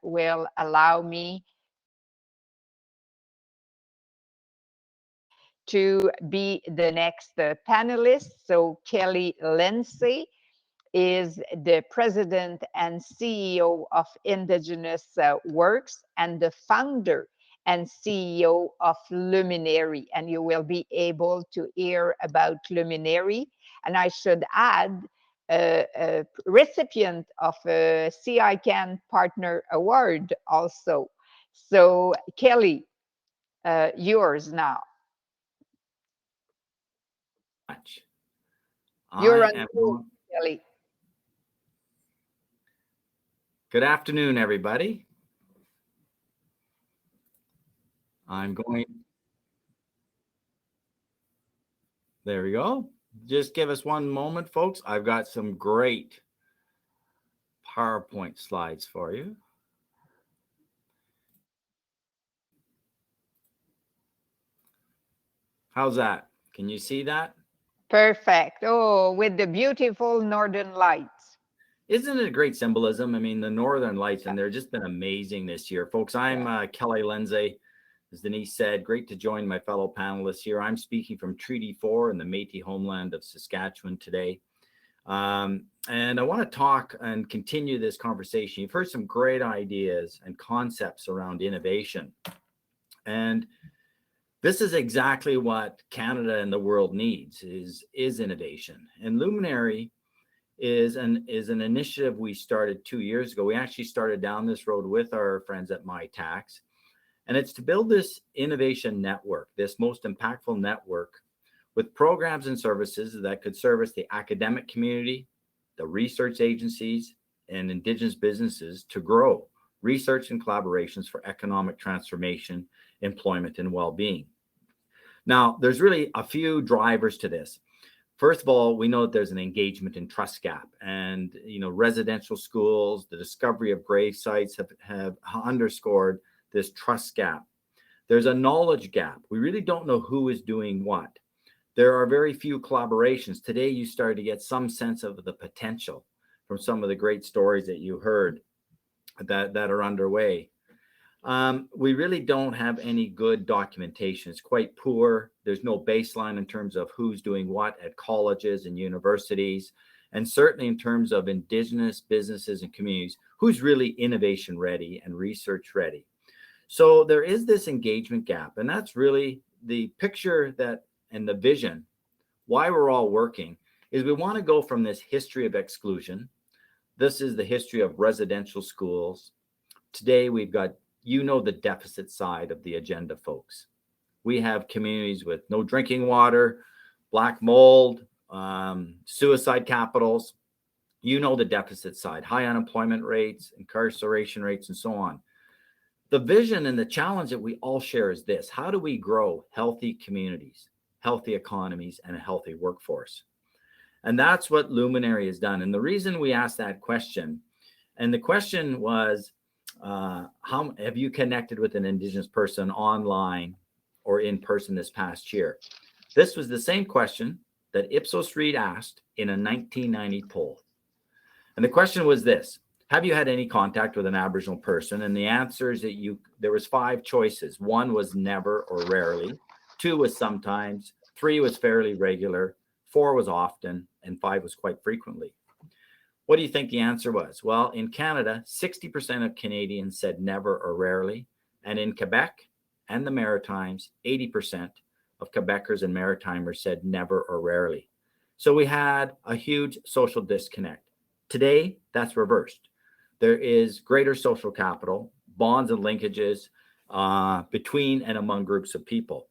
[SPEAKER 1] will allow me to be the next panelist. So Kelly Lindsay is the president and CEO of Indigenous Works and the founder and CEO of Luminary. And you will be able to hear about Luminary. And I should add, a recipient of a CICAN Partner Award also. So Kelly, yours now. You're on mute, Kelly.
[SPEAKER 6] Good afternoon, everybody. I'm going. There we go. Just give us one moment, folks. I've got some great PowerPoint slides for you. How's that? Can you see that?
[SPEAKER 1] Perfect. Oh, with the beautiful northern lights.
[SPEAKER 6] Isn't it a great symbolism? I mean, the Northern Lights, and they've just been amazing this year. Folks, I'm Kelly Lindsay. As Denise said, great to join my fellow panelists here. I'm speaking from Treaty 4 in the Métis homeland of Saskatchewan today. And I want to talk and continue this conversation. You've heard some great ideas and concepts around innovation. And this is exactly what Canada and the world needs is innovation. And Luminary is an initiative we started 2 years ago. We actually started down this road with our friends at MyTax. And it's to build this innovation network, this most impactful network with programs and services that could service the academic community, the research agencies, and Indigenous businesses to grow research and collaborations for economic transformation, employment, and well-being. Now, there's really a few drivers to this. First of all, we know that there's an engagement and trust gap, and residential schools, the discovery of grave sites have underscored this trust gap. There's a knowledge gap. We really don't know who is doing what. There are very few collaborations. Today, you started to get some sense of the potential from some of the great stories that you heard that are underway. We really don't have any good documentation. It's quite poor. There's no baseline in terms of who's doing what at colleges and universities, and certainly in terms of Indigenous businesses and communities, who's really innovation ready and research ready. So there is this engagement gap, and that's really the picture and the vision, why we're all working, is we want to go from this history of exclusion. This is the history of residential schools. Today, we've got, the deficit side of the agenda, folks. We have communities with no drinking water, black mold, suicide capitals. The deficit side, high unemployment rates, incarceration rates, and so on. The vision and the challenge that we all share is this: how do we grow healthy communities, healthy economies, and a healthy workforce? And that's what Luminary has done. And the reason we asked that question, and the question was, how have you connected with an Indigenous person online or in person this past year? This was the same question that Ipsos Reid asked in a 1990 poll. And the question was this: have you had any contact with an Aboriginal person? And the answer is that there was 5 choices. 1 was never or rarely. 2 was sometimes. 3 was fairly regular. 4 was often. And 5 was quite frequently. What do you think the answer was? Well, in Canada, 60% of Canadians said never or rarely. And in Quebec and the Maritimes, 80% of Quebecers and Maritimers said never or rarely. So we had a huge social disconnect. Today, that's reversed. There is greater social capital, bonds and linkages between and among groups of people.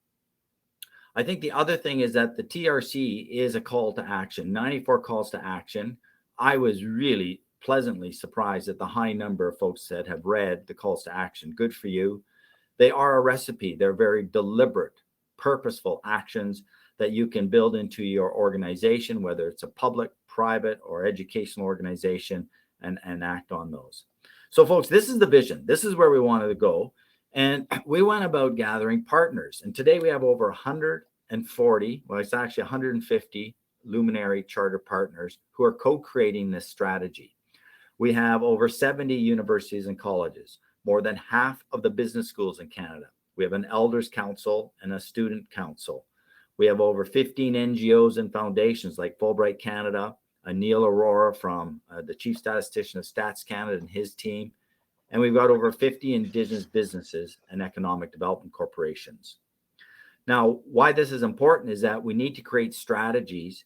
[SPEAKER 6] I think the other thing is that the TRC is a call to action, 94 calls to action. I was really pleasantly surprised at the high number of folks that have read the calls to action. Good for you. They are a recipe. They're very deliberate, purposeful actions that you can build into your organization, whether it's a public, private, or educational organization, and act on those. So folks, this is the vision. This is where we wanted to go. And we went about gathering partners. And today we have over 140, well, it's actually 150 Luminary charter partners who are co-creating this strategy. We have over 70 universities and colleges, more than half of the business schools in Canada. We have an elders council and a student council. We have over 15 NGOs and foundations like Fulbright Canada, Neil Aurora from the chief statistician of Stats Canada and his team. And we've got over 50 Indigenous businesses and economic development corporations. Now, why this is important is that we need to create strategies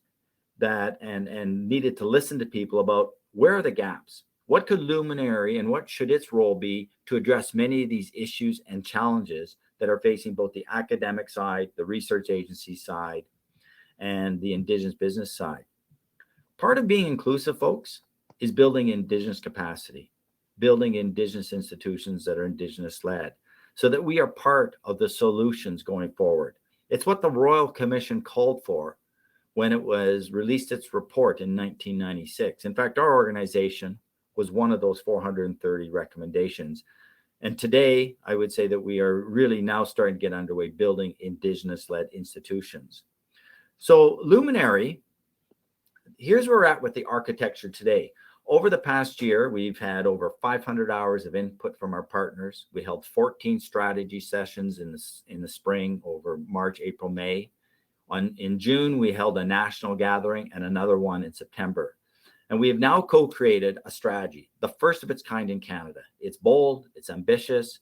[SPEAKER 6] that and needed to listen to people about where are the gaps? What could Luminary and what should its role be to address many of these issues and challenges that are facing both the academic side, the research agency side, and the Indigenous business side? Part of being inclusive, folks, is building Indigenous capacity, building Indigenous institutions that are Indigenous led, so that we are part of the solutions going forward. It's what the Royal Commission called for when it was released its report in 1996. In fact, our organization was one of those 430 recommendations. And today, I would say that we are really now starting to get underway building Indigenous-led institutions. So Luminary, here's where we're at with the architecture today. Over the past year, we've had over 500 hours of input from our partners. We held 14 strategy sessions in the spring over March, April, May. In June, we held a national gathering and another one in September. And we have now co-created a strategy, the first of its kind in Canada. It's bold, it's ambitious,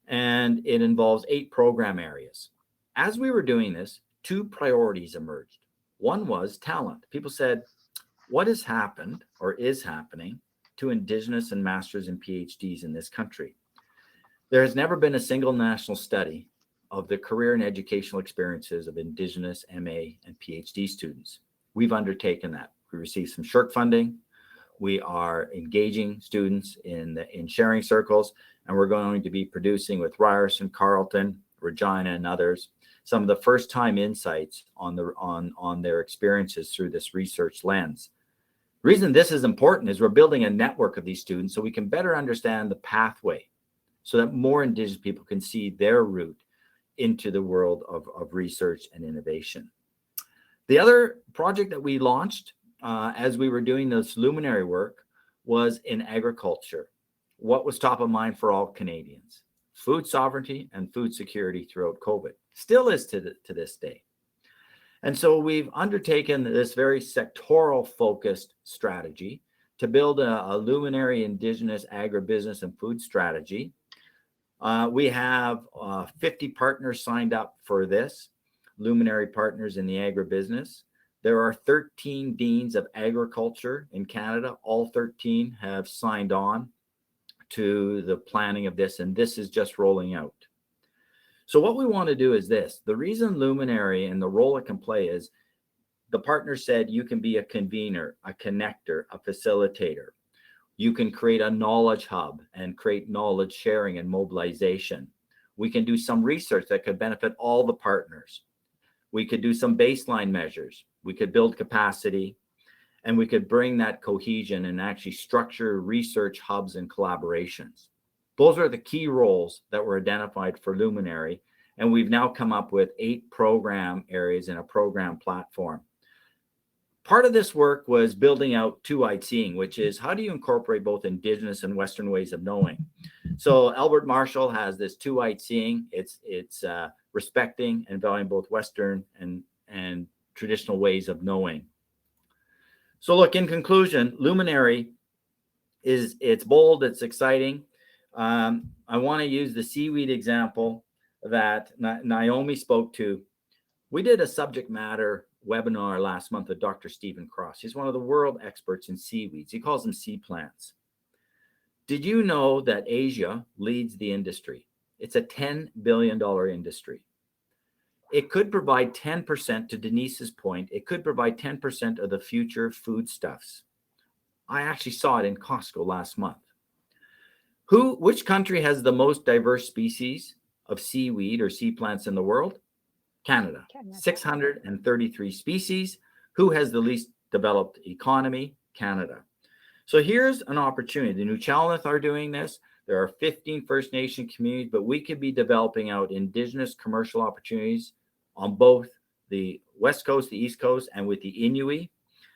[SPEAKER 6] and it involves 8 program areas. As we were doing this, 2 priorities emerged. One was talent. People said, what has happened or is happening to Indigenous and Masters and PhDs in this country? There has never been a single national study of the career and educational experiences of Indigenous MA and PhD students. We've undertaken that. We received some SHRC funding. We are engaging students in sharing circles, and we're going to be producing with Ryerson, Carleton, Regina, and others some of the first-time insights on their experiences through this research lens. The reason this is important is we're building a network of these students so we can better understand the pathway so that more Indigenous people can see their route into the world of research and innovation. The other project that we launched as we were doing this Luminary work was in agriculture. What was top of mind for all Canadians? Food sovereignty and food security throughout COVID. Still is to this day. And so we've undertaken this very sectoral focused strategy to build a Luminary Indigenous agribusiness and food strategy. We have 50 partners signed up for this, Luminary partners in the agribusiness. There are 13 deans of agriculture in Canada. All 13 have signed on to the planning of this, and this is just rolling out. So what we want to do is this. The reason Luminary and the role it can play is the partner said you can be a convener, a connector, a facilitator. You can create a knowledge hub and create knowledge sharing and mobilization. We can do some research that could benefit all the partners. We could do some baseline measures. We could build capacity, and we could bring that cohesion and actually structure research hubs and collaborations. Those are the key roles that were identified for Luminary, and we've now come up with 8 program areas in a program platform. Part of this work was building out two-eyed seeing, which is how do you incorporate both Indigenous and Western ways of knowing? So Albert Marshall has this two-eyed seeing. It's respecting and valuing both Western and traditional ways of knowing. So look, in conclusion, Luminary it's bold, it's exciting. I want to use the seaweed example that Naomi spoke to. We did a subject matter webinar last month with Dr. Stephen Cross. He's one of the world experts in seaweeds. He calls them sea plants. Did you know that Asia leads the industry? It's a $10 billion industry. It could provide 10%, to Denise's point, it could provide 10% of the future foodstuffs. I actually saw it in Costco last month. Which country has the most diverse species of seaweed or sea plants in the world? Canada. 633 species. Who has the least developed economy? Canada. So here's an opportunity. The Nuu-chah-nulth are doing this. There are 15 First Nation communities, but we could be developing out Indigenous commercial opportunities on both the West Coast, the East Coast, and with the Inuit.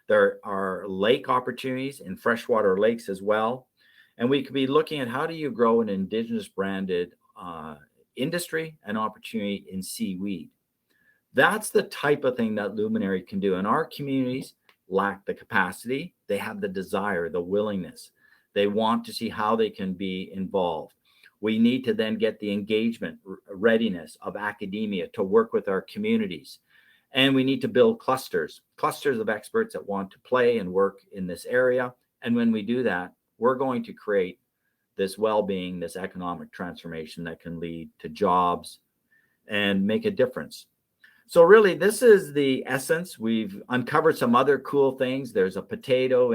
[SPEAKER 6] There are lake opportunities in freshwater lakes as well. And we could be looking at how do you grow an Indigenous branded industry and opportunity in seaweed. That's the type of thing that Luminary can do. And our communities lack the capacity. They have the desire, the willingness. They want to see how they can be involved. We need to then get the engagement, readiness of academia to work with our communities. And we need to build clusters of experts that want to play and work in this area. And when we do that, we're going to create this well-being, this economic transformation that can lead to jobs and make a difference. So really, this is the essence. We've uncovered some other cool things. There's a potato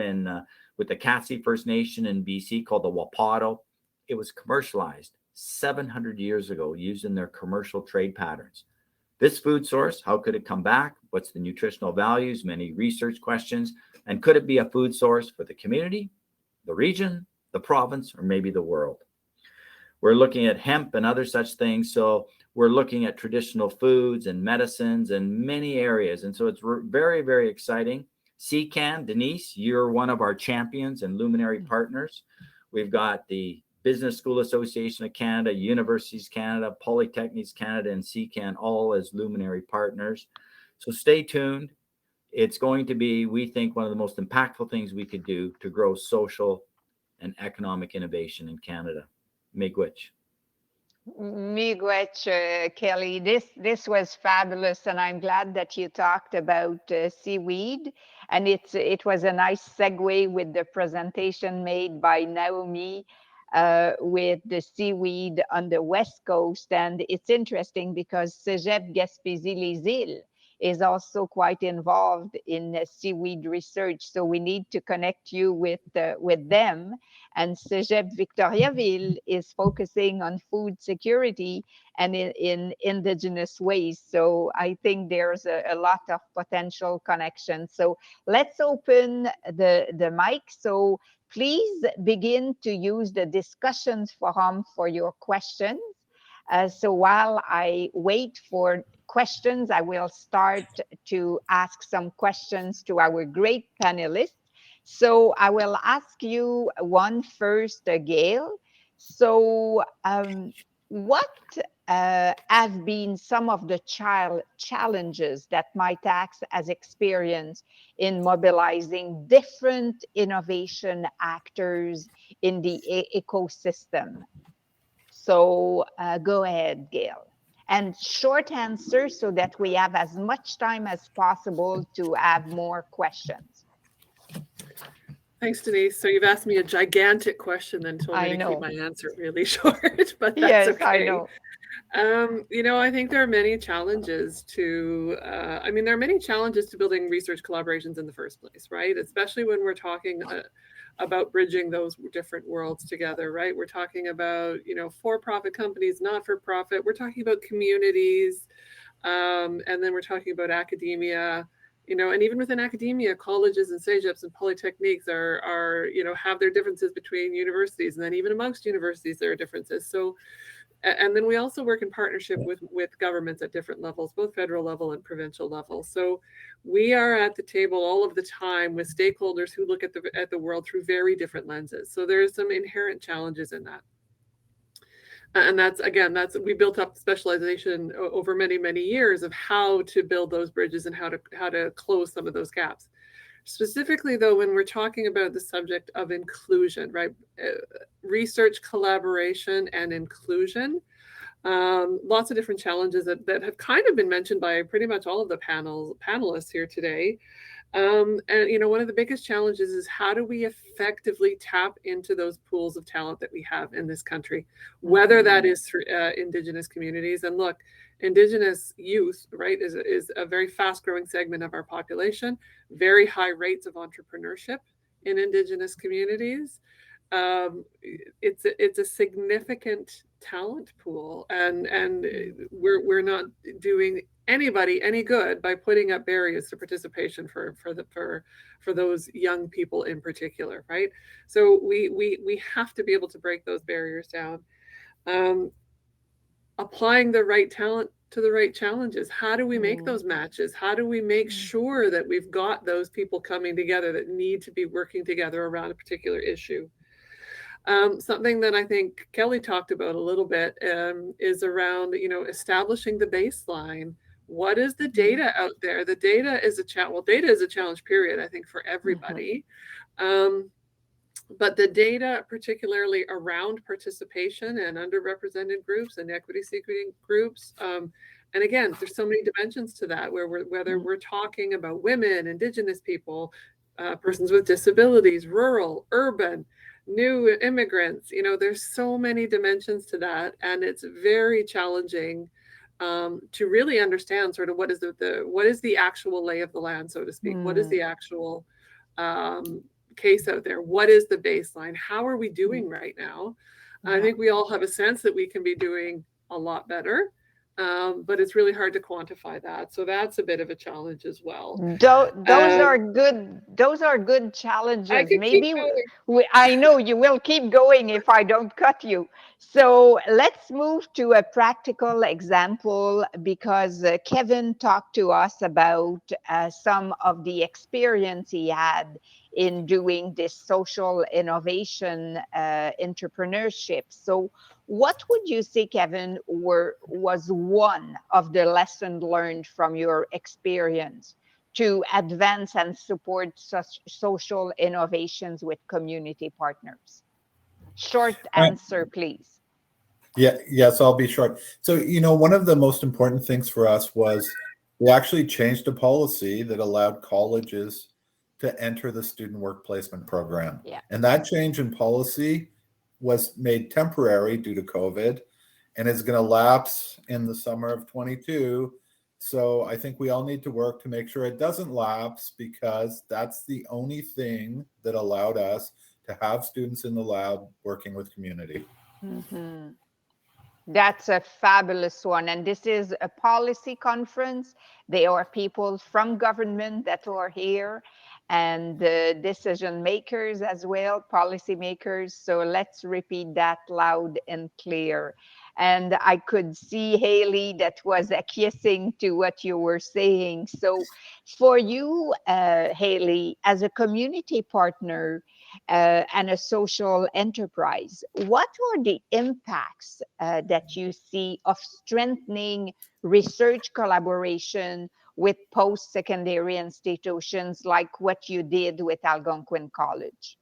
[SPEAKER 6] with the Katzie First Nation in BC called the wapato. It was commercialized 700 years ago using their commercial trade patterns. This food source, how could it come back? What's the nutritional values? Many research questions. And could it be a food source for the community, the region, the province, or maybe the world? We're looking at hemp and other such things. So we're looking at traditional foods and medicines in many areas. And so it's very, very exciting. CCAN, Denise, you're one of our champions and luminary partners. We've got the Business School Association of Canada, Universities Canada, Polytechnics Canada, and CCAN all as luminary partners. So stay tuned. It's going to be, we think, one of the most impactful things we could do to grow social and economic innovation in Canada. Miigwech.
[SPEAKER 1] Miigwech, Kelly. This was fabulous, and I'm glad that you talked about seaweed. And it was a nice segue with the presentation made by Naomi with the seaweed on the West Coast. And it's interesting because Cégep Gaspésie-Les-Îles is also quite involved in seaweed research. So we need to connect you with them. And Cégep Victoriaville is focusing on food security and in indigenous ways. So I think there's a lot of potential connections. So let's open the mic. So please begin to use the discussions forum for your questions. So while I wait for questions, I will start to ask some questions to our great panelists. So I will ask you one first, Gail. So what have been some of the challenges that MyTax has experienced in mobilizing different innovation actors in the ecosystem? So go ahead, Gail. And short answer so that we have as much time as possible to have more questions.
[SPEAKER 2] Thanks, Denise. So you've asked me a gigantic question, then told me to keep my answer really short, but that's okay.
[SPEAKER 1] I know.
[SPEAKER 2] I think there are many challenges to, there are many challenges to building research collaborations in the first place, right? Especially when we're talking about bridging those different worlds together, right? We're talking about, for-profit companies, not-for-profit. We're talking about communities, and then we're talking about academia, and even within academia, colleges and CEGEPs and polytechniques are have their differences between universities, and then even amongst universities, there are differences. So, and then we also work in partnership with governments at different levels, both federal level and provincial level. So we are at the table all of the time with stakeholders who look at the world through very different lenses. So there's some inherent challenges in that. And that's we built up specialization over many, many years of how to build those bridges and how to close some of those gaps. Specifically, though, when we're talking about the subject of inclusion, right? Research collaboration and inclusion, lots of different challenges that have kind of been mentioned by pretty much all of the panelists here today. And one of the biggest challenges is how do we effectively tap into those pools of talent that we have in this country, whether that is through Indigenous communities. And look, Indigenous youth, right, is a very fast-growing segment of our population, very high rates of entrepreneurship in Indigenous communities. It's a significant talent pool, and we're not doing anybody any good by putting up barriers to participation for those young people in particular, right? So we have to be able to break those barriers down. Applying the right talent to the right challenges. How do we make those matches? How do we make sure that we've got those people coming together that need to be working together around a particular issue? Something that I think Kelly talked about a little bit is around, establishing the baseline. What is the data out there? The data is data is a challenge, period, I think, for everybody. But the data, particularly around participation and underrepresented groups and equity-seeking groups, and again, there's so many dimensions to that, whether we're talking about women, Indigenous people, persons with disabilities, rural, urban, new immigrants, there's so many dimensions to that, and it's very challenging to really understand sort of what is the actual lay of the land, so to speak. What is the actual case out there? What is the baseline? How are we doing right now? I think we all have a sense that we can be doing a lot better. but it's really hard to quantify that. So that's a bit of a challenge as well.
[SPEAKER 1] Those
[SPEAKER 2] Um,
[SPEAKER 1] are good. Those are good
[SPEAKER 2] I
[SPEAKER 1] challenges.
[SPEAKER 2] could keep
[SPEAKER 1] Maybe
[SPEAKER 2] going.
[SPEAKER 1] I know you will keep going if I don't cut you. So let's move to a practical example because Kevin talked to us about some of the experience he had in doing this social innovation entrepreneurship. So what would you say, Kevin, was one of the lessons learned from your experience to advance and support such social innovations with community partners? Short answer, please.
[SPEAKER 3] Yeah, yes, I'll be short. So, one of the most important things for us was we actually changed a policy that allowed colleges to enter the student work placement program.
[SPEAKER 1] Yeah.
[SPEAKER 3] And that change in policy was made temporary due to COVID and is going to lapse in the summer of 22. So I think we all need to work to make sure it doesn't lapse, because that's the only thing that allowed us to have students in the lab working with community.
[SPEAKER 1] Mhm. That's a fabulous one. And this is a policy conference. There are people from government that are here and the decision makers as well, policy makers. So let's repeat that loud and clear. And I could see Haley that was acquiescing to what you were saying. So for you, Haley, as a community partner, and a social enterprise. What are the impacts that you see of strengthening research collaboration with post-secondary institutions like what you did with Algonquin College?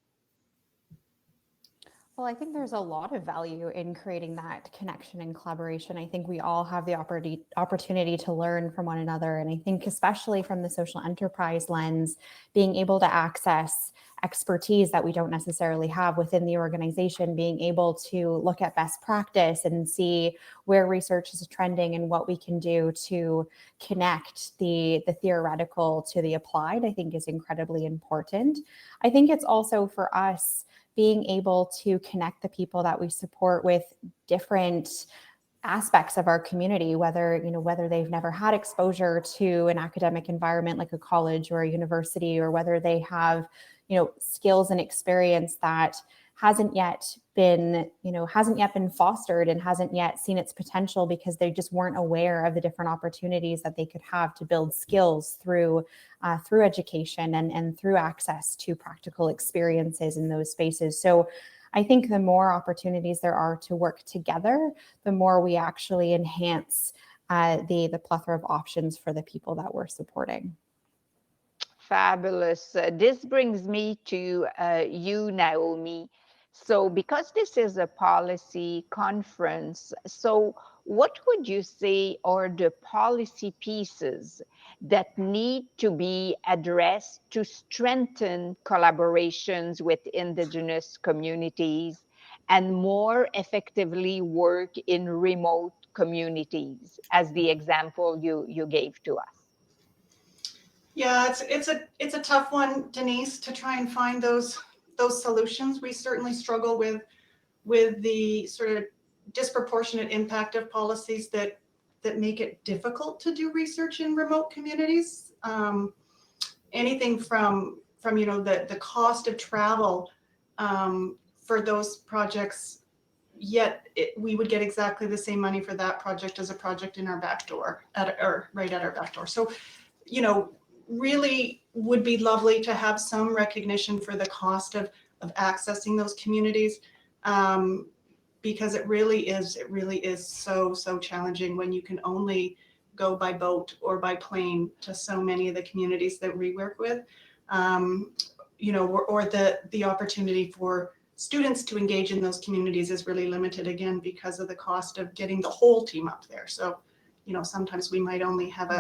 [SPEAKER 4] Well, I think there's a lot of value in creating that connection and collaboration. I think we all have the opportunity to learn from one another. And I think, especially from the social enterprise lens, being able to access expertise that we don't necessarily have within the organization, being able to look at best practice and see where research is trending and what we can do to connect the theoretical to the applied, I think is incredibly important. I think it's also for us being able to connect the people that we support with different aspects of our community, whether they've never had exposure to an academic environment like a college or a university, or whether they have skills and experience that hasn't yet been fostered and hasn't yet seen its potential because they just weren't aware of the different opportunities that they could have to build skills through education and through access to practical experiences in those spaces. So I think the more opportunities there are to work together, the more we actually enhance the plethora of options for the people that we're supporting.
[SPEAKER 1] Fabulous. This brings me to you, Naomi. So, because this is a policy conference, so what would you say are the policy pieces that need to be addressed to strengthen collaborations with Indigenous communities and more effectively work in remote communities, as the example you gave to us?
[SPEAKER 5] Yeah, it's a tough one, Denise, to try and find those solutions. We certainly struggle with the sort of disproportionate impact of policies that make it difficult to do research in remote communities. Anything from the cost of travel for those projects, yet we would get exactly the same money for that project as a project in our back door, right at our back door. So, really would be lovely to have some recognition for the cost of accessing those communities, because it really is so challenging when you can only go by boat or by plane to so many of the communities that we work with, or the opportunity for students to engage in those communities is really limited, again, because of the cost of getting the whole team up there. So, sometimes we might only have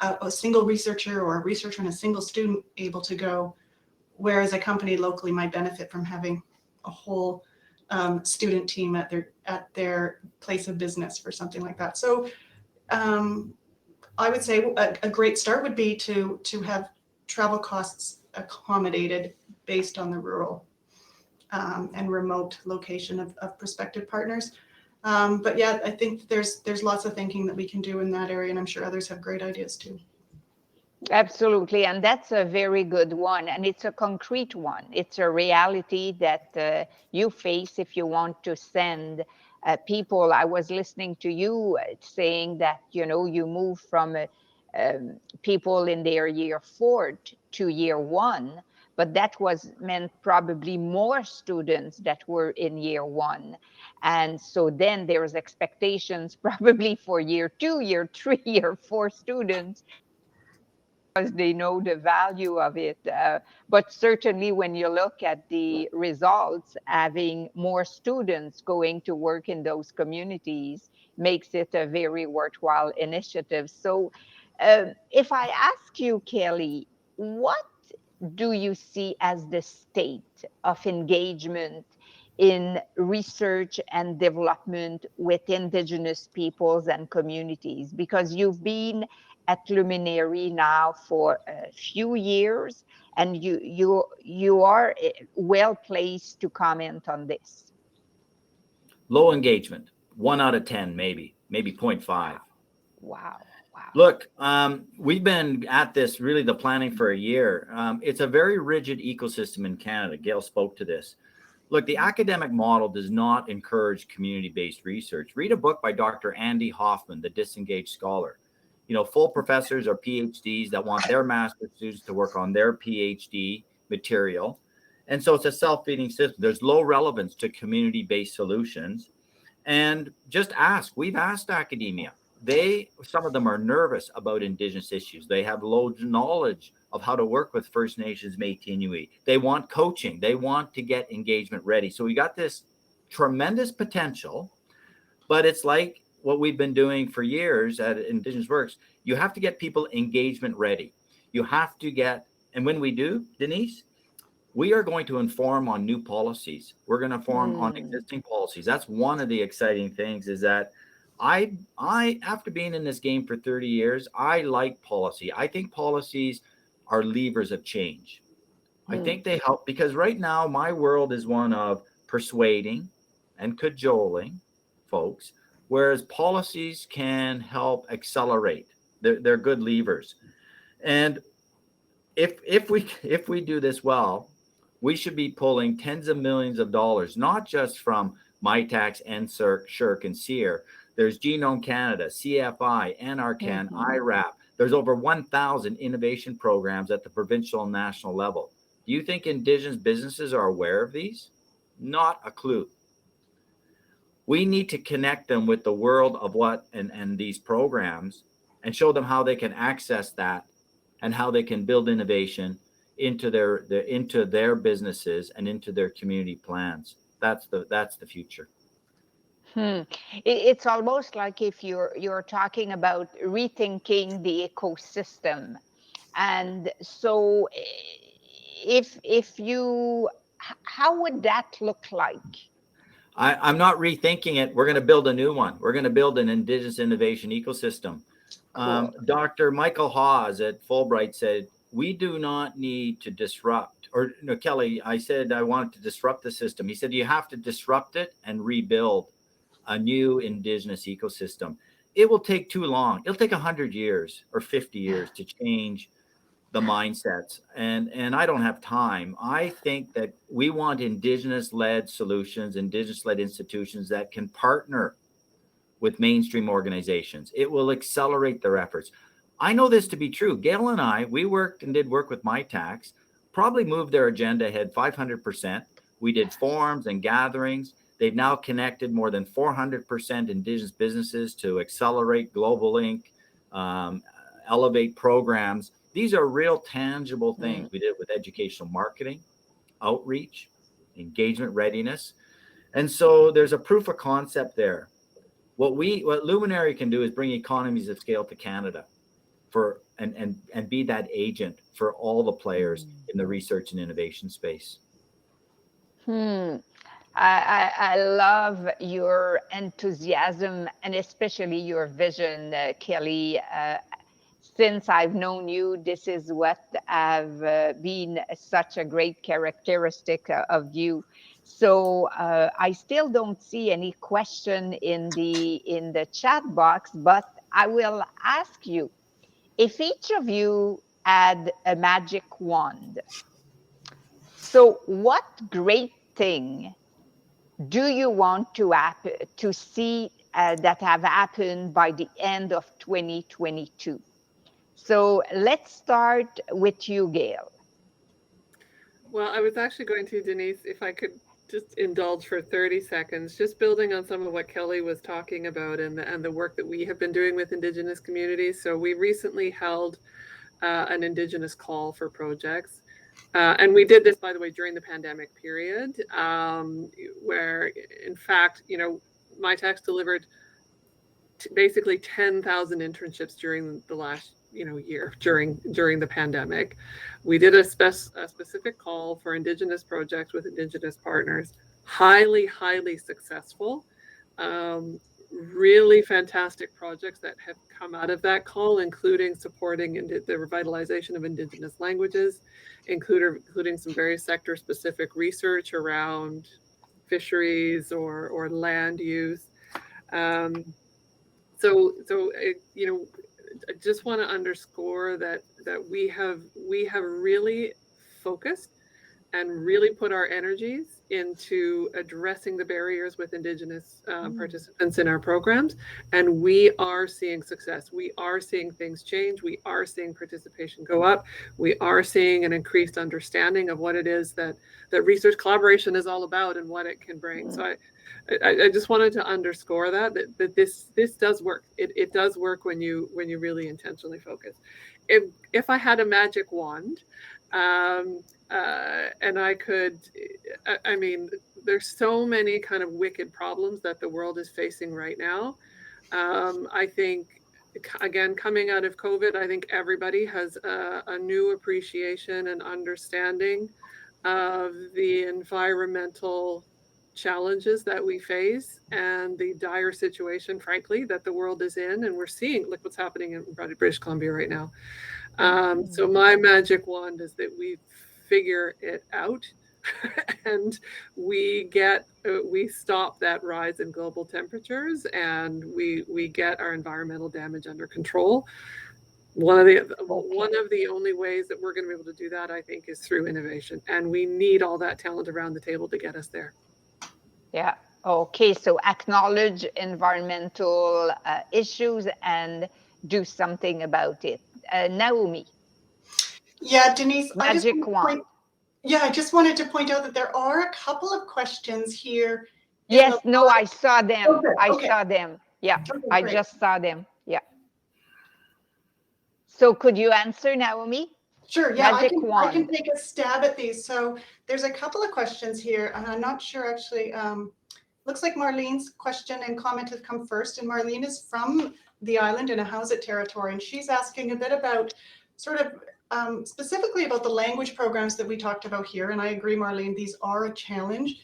[SPEAKER 5] a single researcher or a researcher and a single student able to go, whereas a company locally might benefit from having a whole student team at their place of business for something like that. So I would say a great start would be to have travel costs accommodated based on the rural and remote location of prospective partners. But yeah, I think there's lots of thinking that we can do in that area, and I'm sure others have great ideas too.
[SPEAKER 1] Absolutely. And that's a very good one. And it's a concrete one. It's a reality that you face if you want to send people. I was listening to you saying that, you move from people in their year 4 to year 1, but that was meant probably more students that were in year 1. And so then there's expectations probably for year 2, year 3, year 4 students, because they know the value of it. But certainly, when you look at the results, having more students going to work in those communities makes it a very worthwhile initiative. So, if I ask you, Kelly, what do you see as the state of engagement in research and development with Indigenous peoples and communities? Because you've been at Luminary now for a few years, and you are well placed to comment on this.
[SPEAKER 6] Low engagement, 1 out of 10, maybe 0.5.
[SPEAKER 1] Wow. Wow.
[SPEAKER 6] Look, we've been at this really the planning for a year. It's a very rigid ecosystem in Canada. Gail spoke to this. Look, the academic model does not encourage community-based research. Read a book by Dr. Andy Hoffman, The Disengaged Scholar. Full professors or PhDs that want their master's students to work on their PhD material. And so it's a self-feeding system. There's low relevance to community-based solutions. And just ask. We've asked academia. Some of them are nervous about Indigenous issues. They have low knowledge of how to work with First Nations, Métis, Inuit. They want coaching. They want to get engagement ready. So we got this tremendous potential, but it's like what we've been doing for years at Indigenous Works. You have to get people engagement ready. You have to get, and when we do, Denise, we are going to inform on new policies. We're going to inform on existing policies. That's one of the exciting things, is that I, after being in this game for 30 years, I like policy. I think policies are levers of change. I think they help, because right now my world is one of persuading and cajoling folks, whereas policies can help accelerate. They're good levers. And if we do this well, we should be pulling tens of millions of dollars, not just from MyTax, NSERC, SHIRC, and SEER. There's Genome Canada, CFI, NRCan, IRAP. There's over 1,000 innovation programs at the provincial and national level. Do you think Indigenous businesses are aware of these? Not a clue. We need to connect them with the world of what and these programs, and show them how they can access that and how they can build innovation into their businesses and into their community plans. That's the future.
[SPEAKER 1] It's almost like if you're talking about rethinking the ecosystem, and so if you, how would that look like?
[SPEAKER 6] I'm not rethinking it. We're going to build a new one. We're going to build an Indigenous innovation ecosystem.
[SPEAKER 1] Cool.
[SPEAKER 6] Dr. Michael Hawes at Fulbright said, we do not need to disrupt, or no, Kelly, I said I wanted to disrupt the system. He said, you have to disrupt it and rebuild a new Indigenous ecosystem. It will take too long. It'll take 100 years or 50 years to change the mindsets. And I don't have time. I think that we want Indigenous-led solutions, Indigenous-led institutions that can partner with mainstream organizations. It will accelerate their efforts. I know this to be true. Gail and I, we worked and did work with MyTax, probably moved their agenda ahead 500%. We did forums and gatherings. They've now connected more than 400% Indigenous businesses to accelerate Global Inc., elevate programs. These are real tangible things we did with educational marketing, outreach, engagement readiness. And so there's a proof of concept there. What Luminary can do is bring economies of scale to Canada and be that agent for all the players in the research and innovation space.
[SPEAKER 1] I love your enthusiasm and especially your vision, Kelly. Since I've known you, this is what have been such a great characteristic of you. So I still don't see any question in the chat box, but I will ask you, if each of you had a magic wand, so what great thing do you want to see that have happened by the end of 2022? So let's start with you, Gail.
[SPEAKER 2] Well, I was actually going to, Denise, if I could just indulge for 30 seconds, just building on some of what Kelly was talking about and the work that we have been doing with Indigenous communities. So we recently held an Indigenous call for projects. And we did this, by the way, during the pandemic period, where, in fact, MyTax delivered basically 10,000 internships during the last year during the pandemic. We did a specific call for Indigenous projects with Indigenous partners. Highly successful. Really fantastic projects that have come out of that call, including supporting the revitalization of Indigenous languages, including some very sector specific research around fisheries or land use. So I just want to underscore that we have really focused and really put our energies into addressing the barriers with Indigenous participants in our programs. And we are seeing success. We are seeing things change. We are seeing participation go up. We are seeing an increased understanding of what it is that research collaboration is all about and what it can bring. So I just wanted to underscore that this does work. It does work when you really intentionally focus. If I had a magic wand, and I could, I mean, there's so many kind of wicked problems that the world is facing right now. I think, again, coming out of COVID, I think everybody has a new appreciation and understanding of the environmental challenges that we face and the dire situation, frankly, that the world is in. And we're seeing, look what's happening in British Columbia right now. So my magic wand is that we figure it out and we stop that rise in global temperatures and we get our environmental damage under control. One of the only ways that we're going to be able to do that, I think, is through innovation, and we need all that talent around the table to get us there.
[SPEAKER 1] Yeah. Okay. So acknowledge environmental issues and do something about it. Naomi.
[SPEAKER 5] Yeah, Denise.
[SPEAKER 1] Magic wand.
[SPEAKER 5] I just wanted to point out that there are a couple of questions here.
[SPEAKER 1] Yes. No, I saw them.
[SPEAKER 5] Okay,
[SPEAKER 1] I
[SPEAKER 5] okay.
[SPEAKER 1] saw them. Yeah.
[SPEAKER 5] Okay,
[SPEAKER 1] I
[SPEAKER 5] great.
[SPEAKER 1] just saw them. Yeah. So could you answer, Naomi?
[SPEAKER 5] Sure, yeah, I can
[SPEAKER 1] wand.
[SPEAKER 5] take a stab at these. So there's a couple of questions here, and I'm not sure actually. Looks like Marlene's question and comment have come first, and Marlene is from the island in a Howzit territory, and she's asking a bit about sort of specifically about the language programs that we talked about here. And I agree, Marlene, these are a challenge.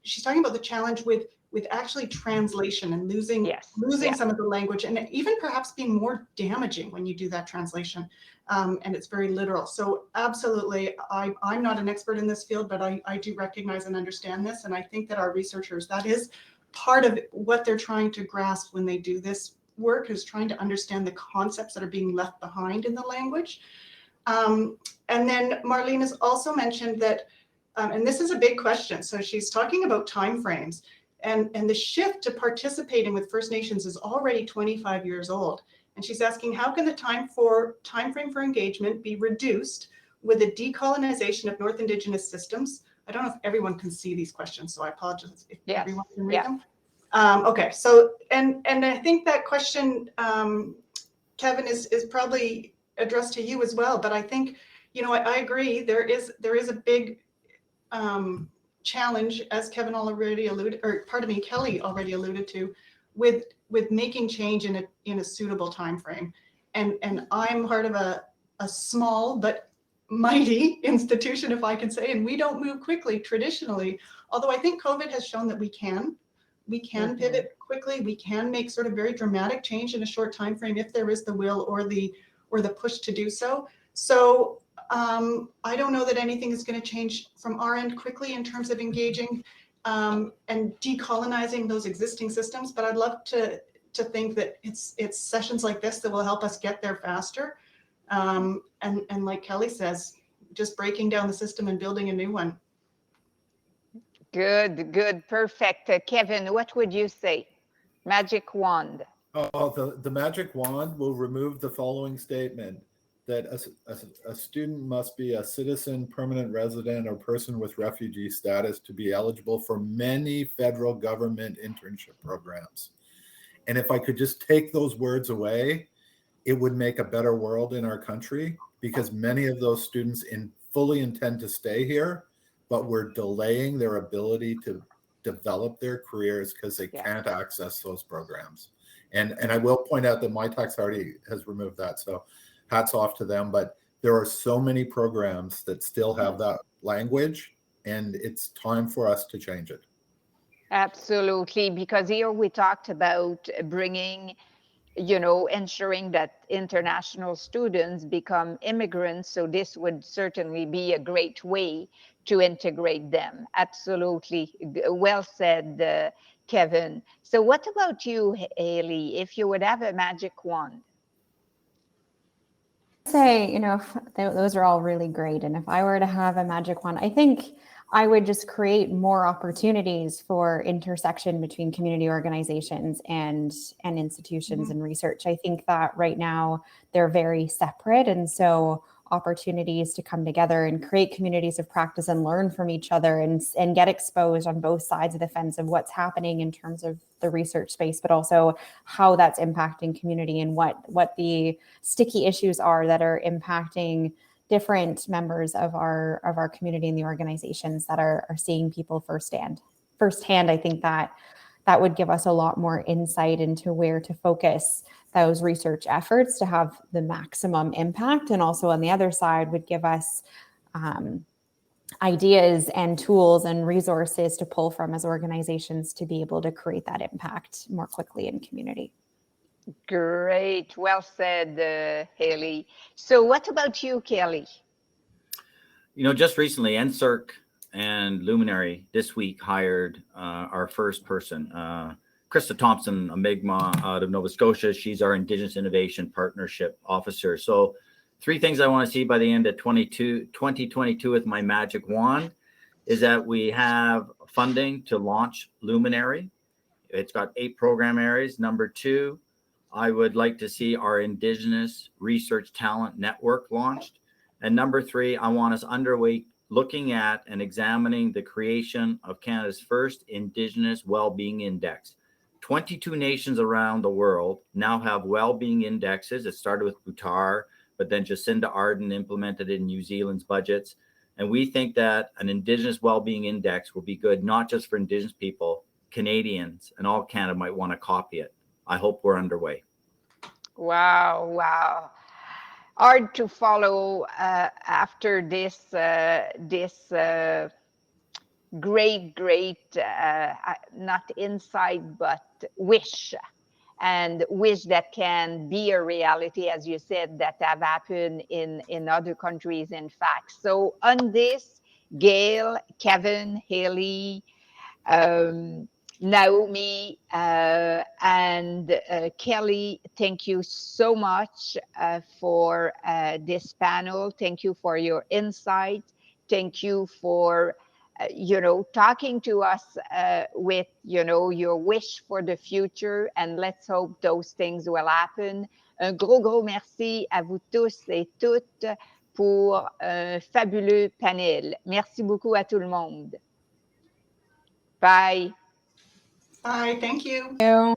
[SPEAKER 5] She's talking about the challenge with actually translation and losing some of the language, and even perhaps being more damaging when you do that translation. And it's very literal. So absolutely, I'm not an expert in this field, but I do recognize and understand this. And I think that our researchers, that is part of what they're trying to grasp when they do this work, is trying to understand the concepts that are being left behind in the language. And then Marlene has also mentioned that, and this is a big question. So she's talking about timeframes. And the shift to participating with First Nations is already 25 years old. And she's asking, how can the timeframe for engagement be reduced with a decolonization of North Indigenous systems? I don't know if everyone can see these questions, so I apologize if everyone can read them. Okay, so and I think that question, Kevin, is probably addressed to you as well. But I think, I agree. There is a big challenge, as Kelly already alluded to, with making change in a suitable time frame. And I'm part of a small but mighty institution, if I can say, and we don't move quickly traditionally. Although I think COVID has shown that we can pivot quickly. We can make sort of very dramatic change in a short time frame if there is the will or the push to do so. So I don't know that anything is going to change from our end quickly in terms of engaging and decolonizing those existing systems, but I'd love to think that it's sessions like this that will help us get there faster. And like Kelly says, just breaking down the system and building a new one.
[SPEAKER 1] Good, perfect. Kevin, what would you say? Magic wand.
[SPEAKER 3] Oh, the magic wand will remove the following statement that a student must be a citizen, permanent resident, or person with refugee status to be eligible for many federal government internship programs. And if I could just take those words away, it would make a better world in our country, because many of those students fully intend to stay here, but we're delaying their ability to develop their careers because they can't access those programs. And I will point out that my tax already has removed that, so hats off to them. But there are so many programs that still have that language, and it's time for us to change it.
[SPEAKER 1] Absolutely, because here we talked about bringing, ensuring that international students become immigrants. So this would certainly be a great way to integrate them. Absolutely. Well said, Kevin. So what about you, Haley, if you would have a magic wand?
[SPEAKER 4] Say, those are all really great. And if I were to have a magic wand, I think I would just create more opportunities for intersection between community organizations and institutions and research. I think that right now they're very separate. And so opportunities to come together and create communities of practice and learn from each other and get exposed on both sides of the fence of what's happening in terms of the research space, but also how that's impacting community and what the sticky issues are that are impacting different members of our community and the organizations that are seeing people firsthand. I think that would give us a lot more insight into where to focus those research efforts to have the maximum impact. And also on the other side would give us ideas and tools and resources to pull from as organizations to be able to create that impact more quickly in community.
[SPEAKER 1] Great. Well said, Haley. So what about you, Kelly?
[SPEAKER 6] Just recently, NSERC and Luminary this week hired our first person, Krista Thompson, a Mi'kmaq out of Nova Scotia. She's our Indigenous Innovation Partnership Officer. So 3 things I want to see by the end of 2022 with my magic wand is that we have funding to launch Luminary. It's got 8 program areas. Number 2, I would like to see our Indigenous Research Talent Network launched. And number 3, I want us underway looking at and examining the creation of Canada's first Indigenous Wellbeing Index. 22 nations around the world now have well-being indexes. It started with Bhutan, but then Jacinda Ardern implemented it in New Zealand's budgets. And we think that an Indigenous Wellbeing Index will be good, not just for Indigenous people, Canadians, and all Canada might want to copy it. I hope we're underway.
[SPEAKER 1] Wow. Hard to follow after this great, not insight, but wish that can be a reality, as you said, that have happened in other countries, in fact. So on this, Gail, Kevin, Haley, Naomi, and Kelly, thank you so much for this panel. Thank you for your insight. Thank you for talking to us with, your wish for the future, and let's hope those things will happen. Un gros merci à vous tous et toutes pour un fabuleux panel. Merci beaucoup à tout le monde. Bye.
[SPEAKER 5] Bye, thank you.
[SPEAKER 4] Thank you.